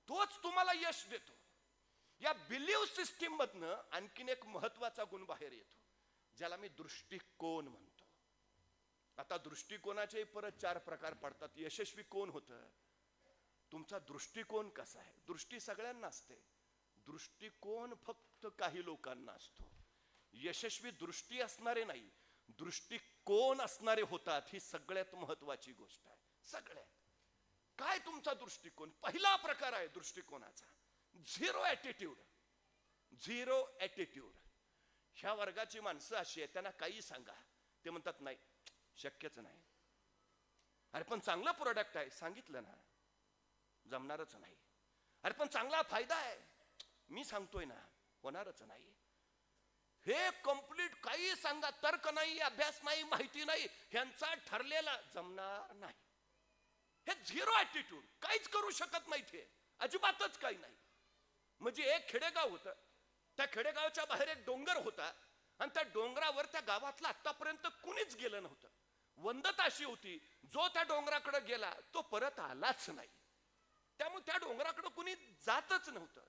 तोच तुम्हाला यश देतो. या बिलीव्ह सिस्टीम मधनं आणखीन एक महत्वाचा गुण बाहेर येतो, ज्याला मी दृष्टिकोन म्हणतो. आता दृष्टिकोनाचे परत 4 प्रकार पडतात. यशस्वी कोण होतं? तुमचा दृष्टिकोन कसा आहे? दृष्टी सगळ्यांना असते, दृष्टिकोन फक्त काही लोकांना असतो. यशस्वी दृष्टी असणारे नाही, दृष्टिकोन असणारे होतात. ही सगळ्यात महत्वाची गोष्ट आहे. सगळ्यात काय तुमचा दृष्टिकोन? पहिला प्रकार आहे दृष्टिकोनाचा झिरो ऍटिट्यूड. Zero attitude. ह्या वर्गाची माणसं अशी आहेत, त्यांना काही सांगा ते म्हणतात नाही शक्यच नाही. अरे पण चांगलं प्रोडक्ट आहे, सांगितलं ना जमणारच नाही. अरे पण चांगला फायदा आहे, मी सांगतोय ना
होणारच नाही. हे कंप्लीट काही सांगा, तर्क नाही, अभ्यास नाही, माहिती नाही, ह्यांचा ठरलेला जमणार नाही. हे झिरो ऍटिट्यूड, काहीच करू शकत नाही, ते अजिबातच काही नाही. म्हणजे एक खेडेगाव होतं, त्या खेडेगावच्या बाहेर एक डोंगर होता आणि त्या डोंगरावर त्या गावातला आतापर्यंत कुणीच गेलं नव्हतं. वंदत अशी होती, जो त्या डोंगराकडे गेला तो परत आलाच नाही. त्यामुळे त्या डोंगराकडे कुणी जातच नव्हतं.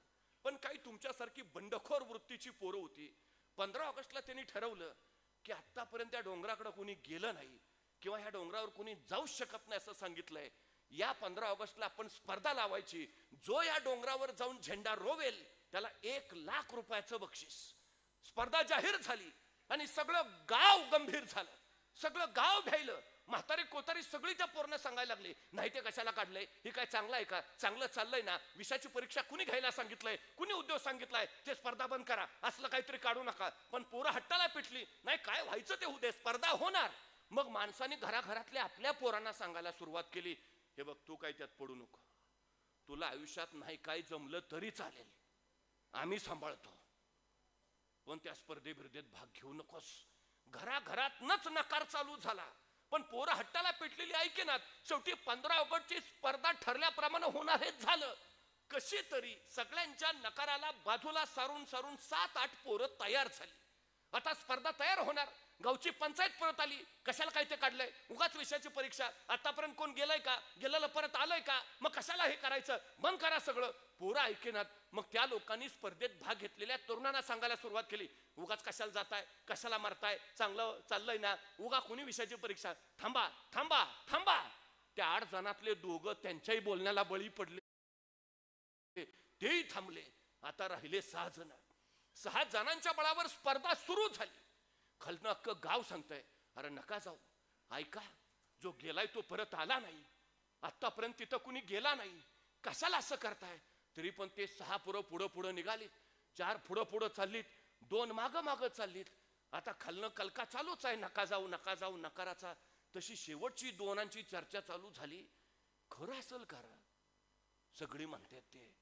पण काही तुमच्यासारखी बंडखोर वृत्तीची पोरं होती. 15 ऑगस्टला त्यांनी ठरवलं की आतापर्यंत त्या डोंगराकडे कोणी गेलं नाही किंवा ह्या डोंगरावर कोणी जाऊ शकत नाही असं सांगितलंय. या 15 ऑगस्टला आपण स्पर्धा लावायची. जो या डोंगरावर जाऊन झेंडा रोवेल त्याला 1 लाख रुपयाचं बक्षीस. स्पर्धा जाहीर झाली आणि सगळं गाव गंभीर झालं. सगळं गाव भ्यायलं. म्हातारी कोतारी सगळी त्या पोरनं सांगायला लागली, नाही ते कशाला काढलंय, हे काय चांगलं आहे का, चांगलं चाललंय ना, विषयाची परीक्षा कुणी घ्यायला सांगितलंय, कुणी उद्योग सांगितलाय, ते स्पर्धा बंद करा, असलं काहीतरी काढू नका. पण पोरं हट्टाला पेटली, नाही काय व्हायचं ते उद्या स्पर्धा होणार. मग माणसाने घराघरातल्या आपल्या पोरांना सांगायला सुरुवात केली, हे बघ तू काय त्यात पडू नको, तुला आयुष्यात नाही काय जमलं तरी चालेल, आम्ही सांभाळतो, पण त्या स्पर्धेत भाग घेऊ नकोस. घराघरातनच नकार चालू झाला. पण पोरं हट्टाला पेटलेली ऐकेनात. शेवटी 15 ऑगस्टची स्पर्धा ठरल्याप्रमाणे होणार हेच झालं. कशी तरी सगळ्यांच्या नकाराला बाजूला सारून सारून 7-8 पोरं तयार झाली. आता स्पर्धा तयार होणार. गावची पंचायत परत आली, कशाला काय ते काढलंय, उगाच विषयाची परीक्षा, आतापर्यंत कोण गेलंय का, गेलेलं परत आलंय का, मग कशाला हे करायचं, बंद करा सगळं. पोरं ऐकेनात. मग त्या लोकांनी स्पर्धेत भाग घेतलेल्या तरुणांना सांगायला सुरुवात केली, उगाच कशाला जाताय, कशाला मारताय, चांगलं चाललंय ना, उगा कोणी विषयाची परीक्षा, थांबा थांबा थांबा. त्या 8 जणातले 2 त्यांच्याही बोलण्याला बळी पडले, तेही थांबले. आता राहिले 6 जण. 6 जणांच्या बळावर स्पर्धा सुरू झाली. खालनं अख्खं गाव सांगतंय, अरे नका जाऊ, ऐका, जो गेलाय तो परत आला नाही, आतापर्यंत तिथं कुणी गेला नाही, कशाला असं करताय. तरी पण ते 6 पुढं पुढं पुढं निघालीत, 4 पुढं पुढं चाललीत, 2 मागं मागं चाललीत. आता खालनं कलका चालूच आहे, नका जाऊ नका जाऊ नकाराचा. तशी शेवटची 2 चर्चा चालू झाली. खरं असेल का, सगळी म्हणतात ते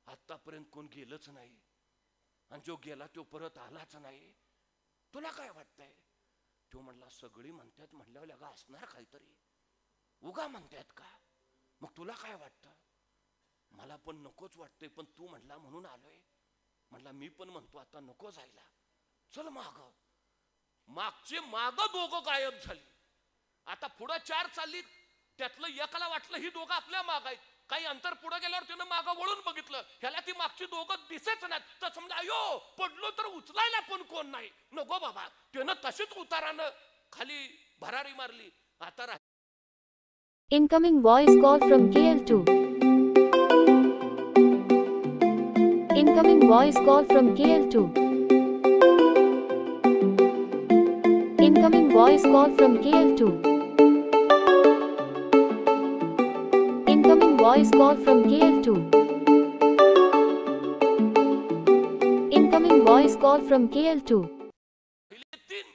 आतापर्यंत कोण गेलंच नाही आणि जो गेला तो परत आलाच नाही, तुला काय वाटतंय. तो म्हणला, सगळी म्हणतात म्हणल्यावर लगा असणार काहीतरी, उगा म्हणतात का, मग तुला काय वाटतं. मला पण नकोच वाटतंय, पण तू म्हणला म्हणून आलोय. म्हणला मी पण म्हणतो आता नको जायला, चल माग. मागचे माग 2 गायब झाली. आता पुढं 4 चाललीत. त्यातलं एकाला वाटलं ही 2 आपल्या माग आहेत. काही अंतर पुढे गेल्यावर त्यानं मागं वळून बघितलं, ह्याला ती मागची 2 दिसेच नाहीत. तर समजा अयो पडलो तर उचलायला पण कोण नाही. नको बाबा, त्यानं तशीच उतारानं खाली भरारी मारली. आता
Incoming voice call from KL2. Incoming voice call from KL2. Incoming voice call from KL2. Incoming voice call from KL2. Incoming voice call from KL2.
3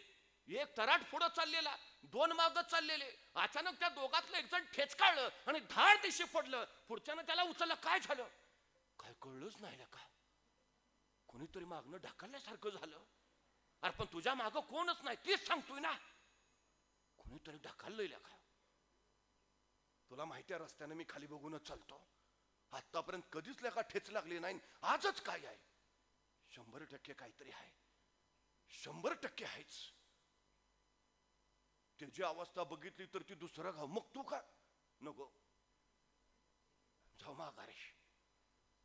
एक तराट पुढे चाललेला, 2 मागं चाललेले. अचानक त्या दोघातलं एक जण ठेचकाळलं आणि धाड दिशे पडलं. पुढच्यानं त्याला उचललं. काय झालं काय कळलंच नाही का, कोणीतरी मागणं ढकलल्यासारखं झालं. अरे पण तुझ्या मागं कोणच नाही, तीच सांगतोय ना, कोणीतरी ढकललंय का. तुला माहिती आहे रस्त्याने मी खाली बघूनच चालतो, आतापर्यंत कधीच लेखा ठेच लागली नाही. आजच काय आहे, 100% काहीतरी आहे, 100% आहेच. त्याची अवस्था बघितली तर ती दुसरं गाव. मग तू का नको जाऊ माघारी.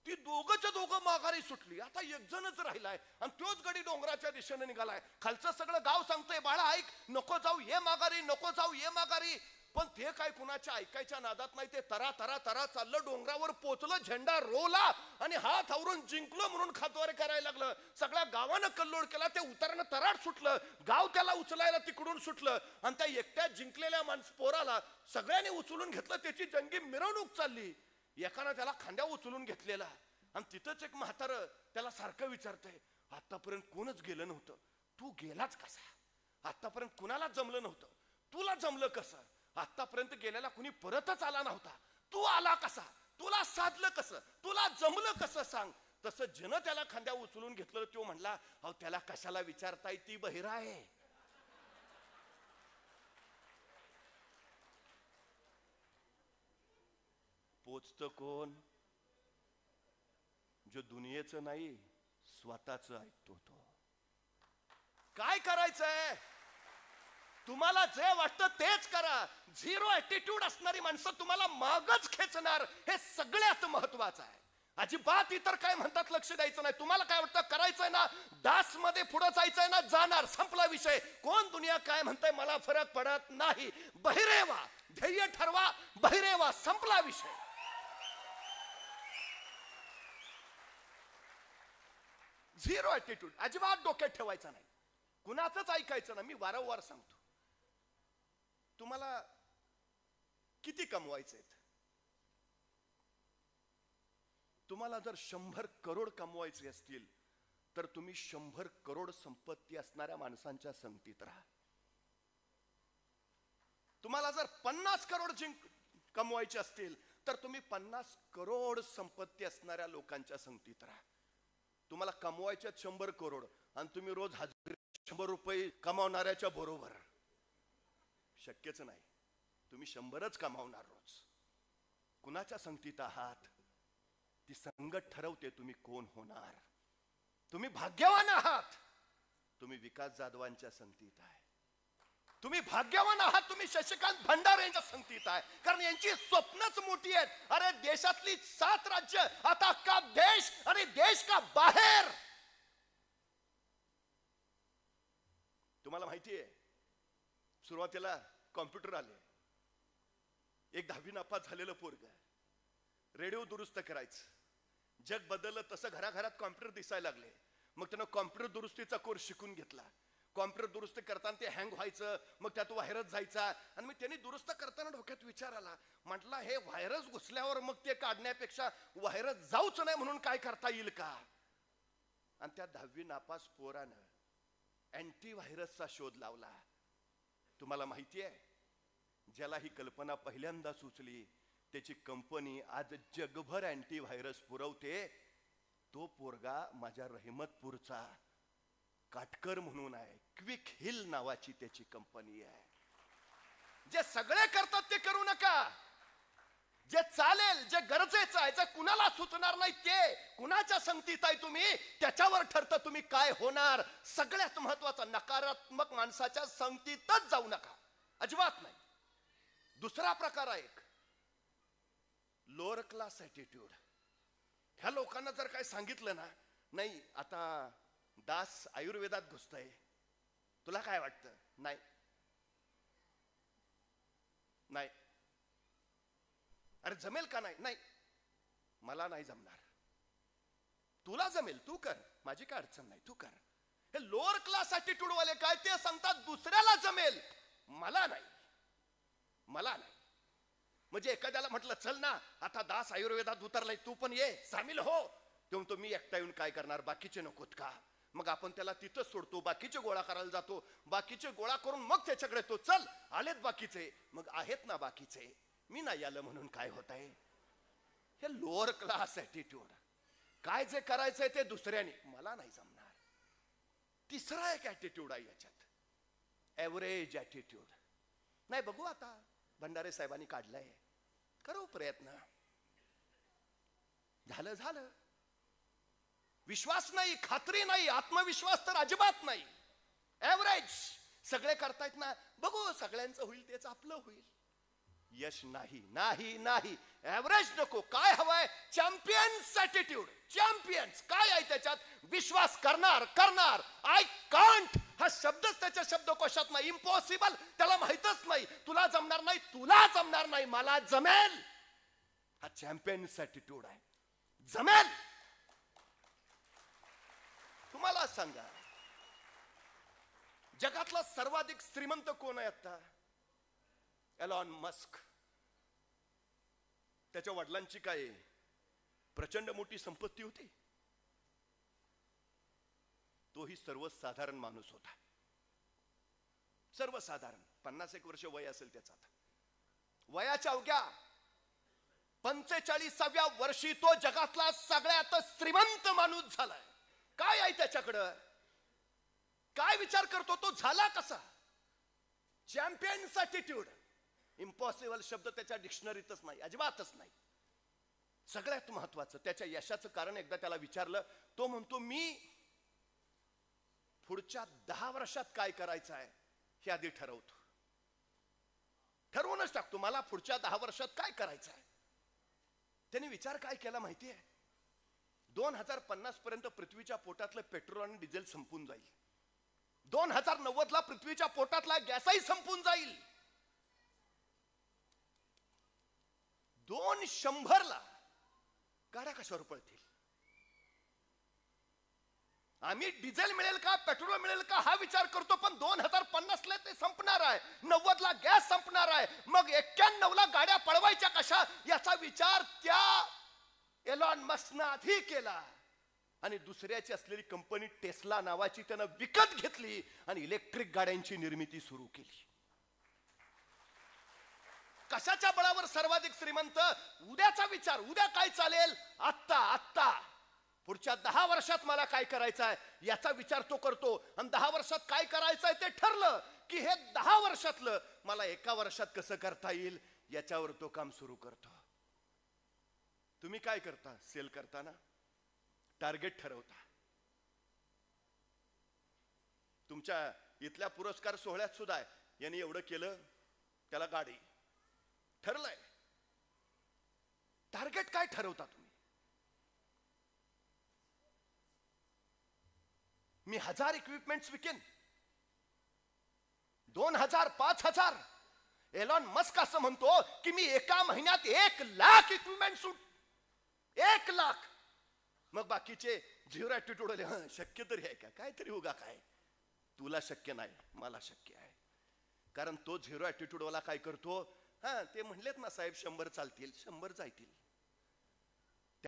ती 2च्या 2 माघारी सुटली. आता एक जणच राहिलाय आणि तोच गडी डोंगराच्या दिशेने निघालाय. खालचं सगळं गाव सांगतंय, बाळा ऐक, नको जाऊ ये माघारी, नको जाऊ ये माघारी. पण ते काय कुणाच्या ऐकायच्या नादात नाही. ते तरा तरा तरा चाललं, डोंगरावर पोचलं, झेंडा रोवला आणि हात आवरून जिंकलो म्हणून खातवारे करायला लागलं. सगळ्या गावानं कल्लोळ केला. ते उतरणं तराट सुटलं, गाव त्याला उचलायला तिकडून सुटलं आणि त्या एकट्या जिंकलेल्या पोराला सगळ्यांनी उचलून घेतलं. त्याची जंगी मिरवणूक चालली. एकानं त्याला खांद्या उचलून घेतलेला आणि तिथंच एक म्हातारं त्याला सारखं विचारतंय, आतापर्यंत कोणच गेलं नव्हतं, तू गेलाच कसा. आतापर्यंत कुणाला जमलं नव्हतं, तुला जमलं कसं. आतापर्यंत गेलेला कुणी परतच आला नव्हता, तू आला कसा, तुला साधलं कसं, तुला जमलं कसं सांग. तसं ज्यानं त्याला खांद्या उचलून घेतलं तो म्हणला, अहो त्याला कशाला विचारताय, ती बहिरा आहे. पोचतं कोण? जो दुनियेचं नाही स्वतःच ऐकतो तो. काय करायचंय? तुम्हाला जे वाटतं तेच करा. झिरो ऍटिट्यूड असणारी माणसं तुम्हाला मागच खेचणार, हे सगळ्यात महत्वाचं आहे. अजिबात इतर काय म्हणतात लक्ष द्यायचं नाही. तुम्हाला काय वाटतं करायचंय ना, दास मध्ये पुढे जायचंय ना, जाणार, संपला विषय. कोण दुनिया काय म्हणताय मला फरक पडत नाही. बहिरेवा, ध्येय ठरवा, बहिरेवा, संपला विषय. झिरो ऍटिट्यूड अजिबात डोक्यात ठेवायचा नाही, कुणाचंच ऐकायचं नाही. मी वारंवार सांगतो, तुम्हाला किती कमवायचे? तुम्हाला जर 100 करोड कमवायचे असतील तर तुम्ही 100 करोड संपत्ती असणाऱ्या माणसांच्या संगतीत राहा. तुम्हाला जर 50 करोड कमवायचे असतील तर तुम्ही 50 करोड संपत्ती असणाऱ्या लोकांच्या संगतीत राहा. तुम्हाला कमवायच्या 100 करोड आणि तुम्ही रोज 100 रुपये कमावणाऱ्याच्या बरोबर, शक्यच नाही. तुम्ही 100च कमावणार रोज. कुणाच्या संगतीत आहात ती संगत ठरवते तुम्ही कोण होणार. तुम्ही भाग्यवान आहात, तुम्ही विकास जाधवांच्या संगतीत आहे. तुम्ही भाग्यवान आहात, तुम्ही शशिकांत भंडारे यांच्या संगतीत आहे, कारण यांची स्वप्नच मोठी आहेत. अरे देशातली 7 राज्य, आता अख्खा देश, आणि देश का बाहेर. तुम्हाला माहितीये सुरुवातीला कॉम्प्युटर आले. एक 10वी नापास झालेलं पोरग रेडिओ दुरुस्त करायचं. जग बदललं तसं घराघरात कॉम्प्युटर दिसायला लागले. मग त्यानं कॉम्प्युटर दुरुस्तीचा कोर्स शिकून घेतला. कॉम्प्युटर दुरुस्त करताना ते हँग व्हायचं, मग त्यात व्हायरस जायचा. आणि मग त्यांनी दुरुस्त करताना डोक्यात विचार आला, म्हटलं हे व्हायरस घुसल्यावर मग ते काढण्यापेक्षा व्हायरस जाऊच नाही म्हणून काय करता येईल का. आणि त्या 10वी नापास पोरानं अँटी व्हायरसचा शोध लावला. तुम्हाला माहिती आहे, ज्याला ही कल्पना पहिल्यांदा सुचली त्याची कंपनी आज जगभर अँटी व्हायरस पुरवते. तो पोरगा माझ्या रहिमतपूरचा काटकर म्हणून आहे. क्विक हिल नावाची त्याची कंपनी आहे. जे सगळे करतात ते करू नका. जे चालेल, जे गरजेचं आहे, जे कुणाला सुचणार नाही, ते कुणाच्या संगतीत आहे तुम्ही त्याच्यावर ठरतं तुम्ही काय होणार. सगळ्यात महत्वाचं, नकारात्मक माणसाच्या संगतीतच जाऊ नका, अजिबात नाही. दुसरा प्रकार आहे एक लोअर क्लास ऍटिट्यूड. ह्या लोकांना जर काय सांगितलं ना, नाही आता दास आयुर्वेदात घुसतय, तुला काय वाटतं? नाही नाही. अरे जमेल का? नाही नाही, मला नाही जमणार. तुला जमेल, तू कर, माझी काय अडचण नाही, तू कर. हे लोअर क्लास ऍटिट्यूड वाले काय ते सांगतात दुसऱ्याला जमेल, मला नाही, मला नाही. म्हणजे एखाद्याला म्हटलं चल ना आता दास आयुर्वेदात उतरलाय, तू पण ये, सामील हो. तो म्हणतो मी एकटा येऊन काय करणार, बाकीचे नकोत का? मग आपण त्याला तिथंच सोडतो, बाकीचे गोळा करायला जातो. बाकीचे गोळा करून मग त्याच्याकडे तो, चल आलेत बाकीचे, मग आहेत ना बाकीचे, मी नाही आलं म्हणून काय होत आहे. हे लोअर क्लास ऍटिट्यूड. काय जे करायचंय ते दुसऱ्याने, मला नाही जमणार. तिसरा एक ऍटिट्यूड आहे याच्यात, एव्हरेज ऍटिट्यूड. नाही बघू आता भंडारे साहेबांनी काढलाय, करू प्रयत्न, झालं झालं. विश्वास नाही, खात्री नाही, आत्मविश्वास तर अजिबात नाही. एव्हरेज. सगळे करतायत ना, बघू सगळ्यांचं होईल तेच आपलं होईल. यश नाही नाही नाही, एव्हरेज नको. काय हवंय? Champions attitude. चॅम्पियन्स काय आहे त्याच्यात? विश्वास करणार करणार. आय कांट हा शब्दच त्याच्या शब्दकोशात नाही. इम्पॉसिबल, त्याला माहितच नाही. तुला जमणार नाही, तुला जमणार नाही, मला जमेल. हा चॅम्पियन्स ऍटिट्यूड आहे. जमेल. तुम्हाला सांगा, जगातला सर्वाधिक श्रीमंत कोण आहे आता? Elon Musk. त्याच्या वडिलांची काय प्रचंड मोठी संपत्ती होती. तोही सर्वसाधारण माणूस होता, सर्वसाधारण. 51 वर्ष वय असेल त्याचा. आता वयाच्या अवघ्या 45व्या वर्षी तो जगातला सगळ्यात श्रीमंत माणूस झालाय. काय आहे त्याच्याकडं? काय विचार करतो तो? झाला कसा? Champions attitude. इम्पॉसिबल शब्द त्याच्या डिक्शनरीतच नाही, अजिबातच नाही. सगळ्यात महत्वाचं त्याच्या यशाचं कारण एकदा त्याला विचारलं, तो म्हणतो मी पुढच्या 10 वर्षात काय करायचं आहे हे आधी ठरवतो. ठरवूनच टाकतो मला पुढच्या 10 वर्षात काय करायचं आहे. त्याने विचार काय केला माहितीये? 2050 पर्यंत पृथ्वीच्या पोटातलं पेट्रोल आणि डिझेल संपून जाईल. 2090 ला पृथ्वीच्या पोटातला गॅसही संपून जाईल. 2100 ला गाड्या कशावर पळतील? आम्ही डिझेल मिळेल का पेट्रोल मिळेल का हा विचार करतो, पण 2050 ला ते संपणार आहे. 90 ला गॅस संपणार आहे. मग 91 ला गाड्या पळवायच्या कशा याचा विचार त्या एलॉन मस्कनं आधी केला. आणि दुसऱ्याची असलेली कंपनी टेस्ला नावाची त्यानं विकत घेतली आणि इलेक्ट्रिक गाड्यांची निर्मिती सुरू केली. कशाच्या बळावर सर्वाधिक श्रीमंत? उद्याचा विचार, उद्या काय चालेल, आत्ता आत्ता पुढच्या 10 वर्षात मला काय करायचं आहे याचा विचार तो करतो. आणि 10 वर्षात काय करायचं आहे ते ठरलं की हे 10 वर्षातलं मला 1 वर्षात कसं करता येईल याच्यावर तो काम सुरू करतो. तुम्ही काय करता? सेल करताना टार्गेट ठरवता. तुमच्या इथल्या पुरस्कार सोहळ्यात सुद्धा यांनी एवढं केलं, त्याला गाडी ठरलंय. टार्गेट काय ठरवता तुम्ही? मी 1000 इक्विपमेंट्स विकेन, 2000, 5000. एलॉन मस्क असं म्हणतो की मी एका महिन्यात 1 लाख इक्विपमेंट 1 लाख. मग बाकीचे झिरो ॲटिट्यूड आले, शक्य तरी आहे का? काहीतरी उगा काय, तुला शक्य नाही, मला शक्य आहे. कारण तो झिरो ॲटिट्यूड वाला काय करतो, ते म्हणलेत ना साहेब 100 चालतील, 100 जायतील.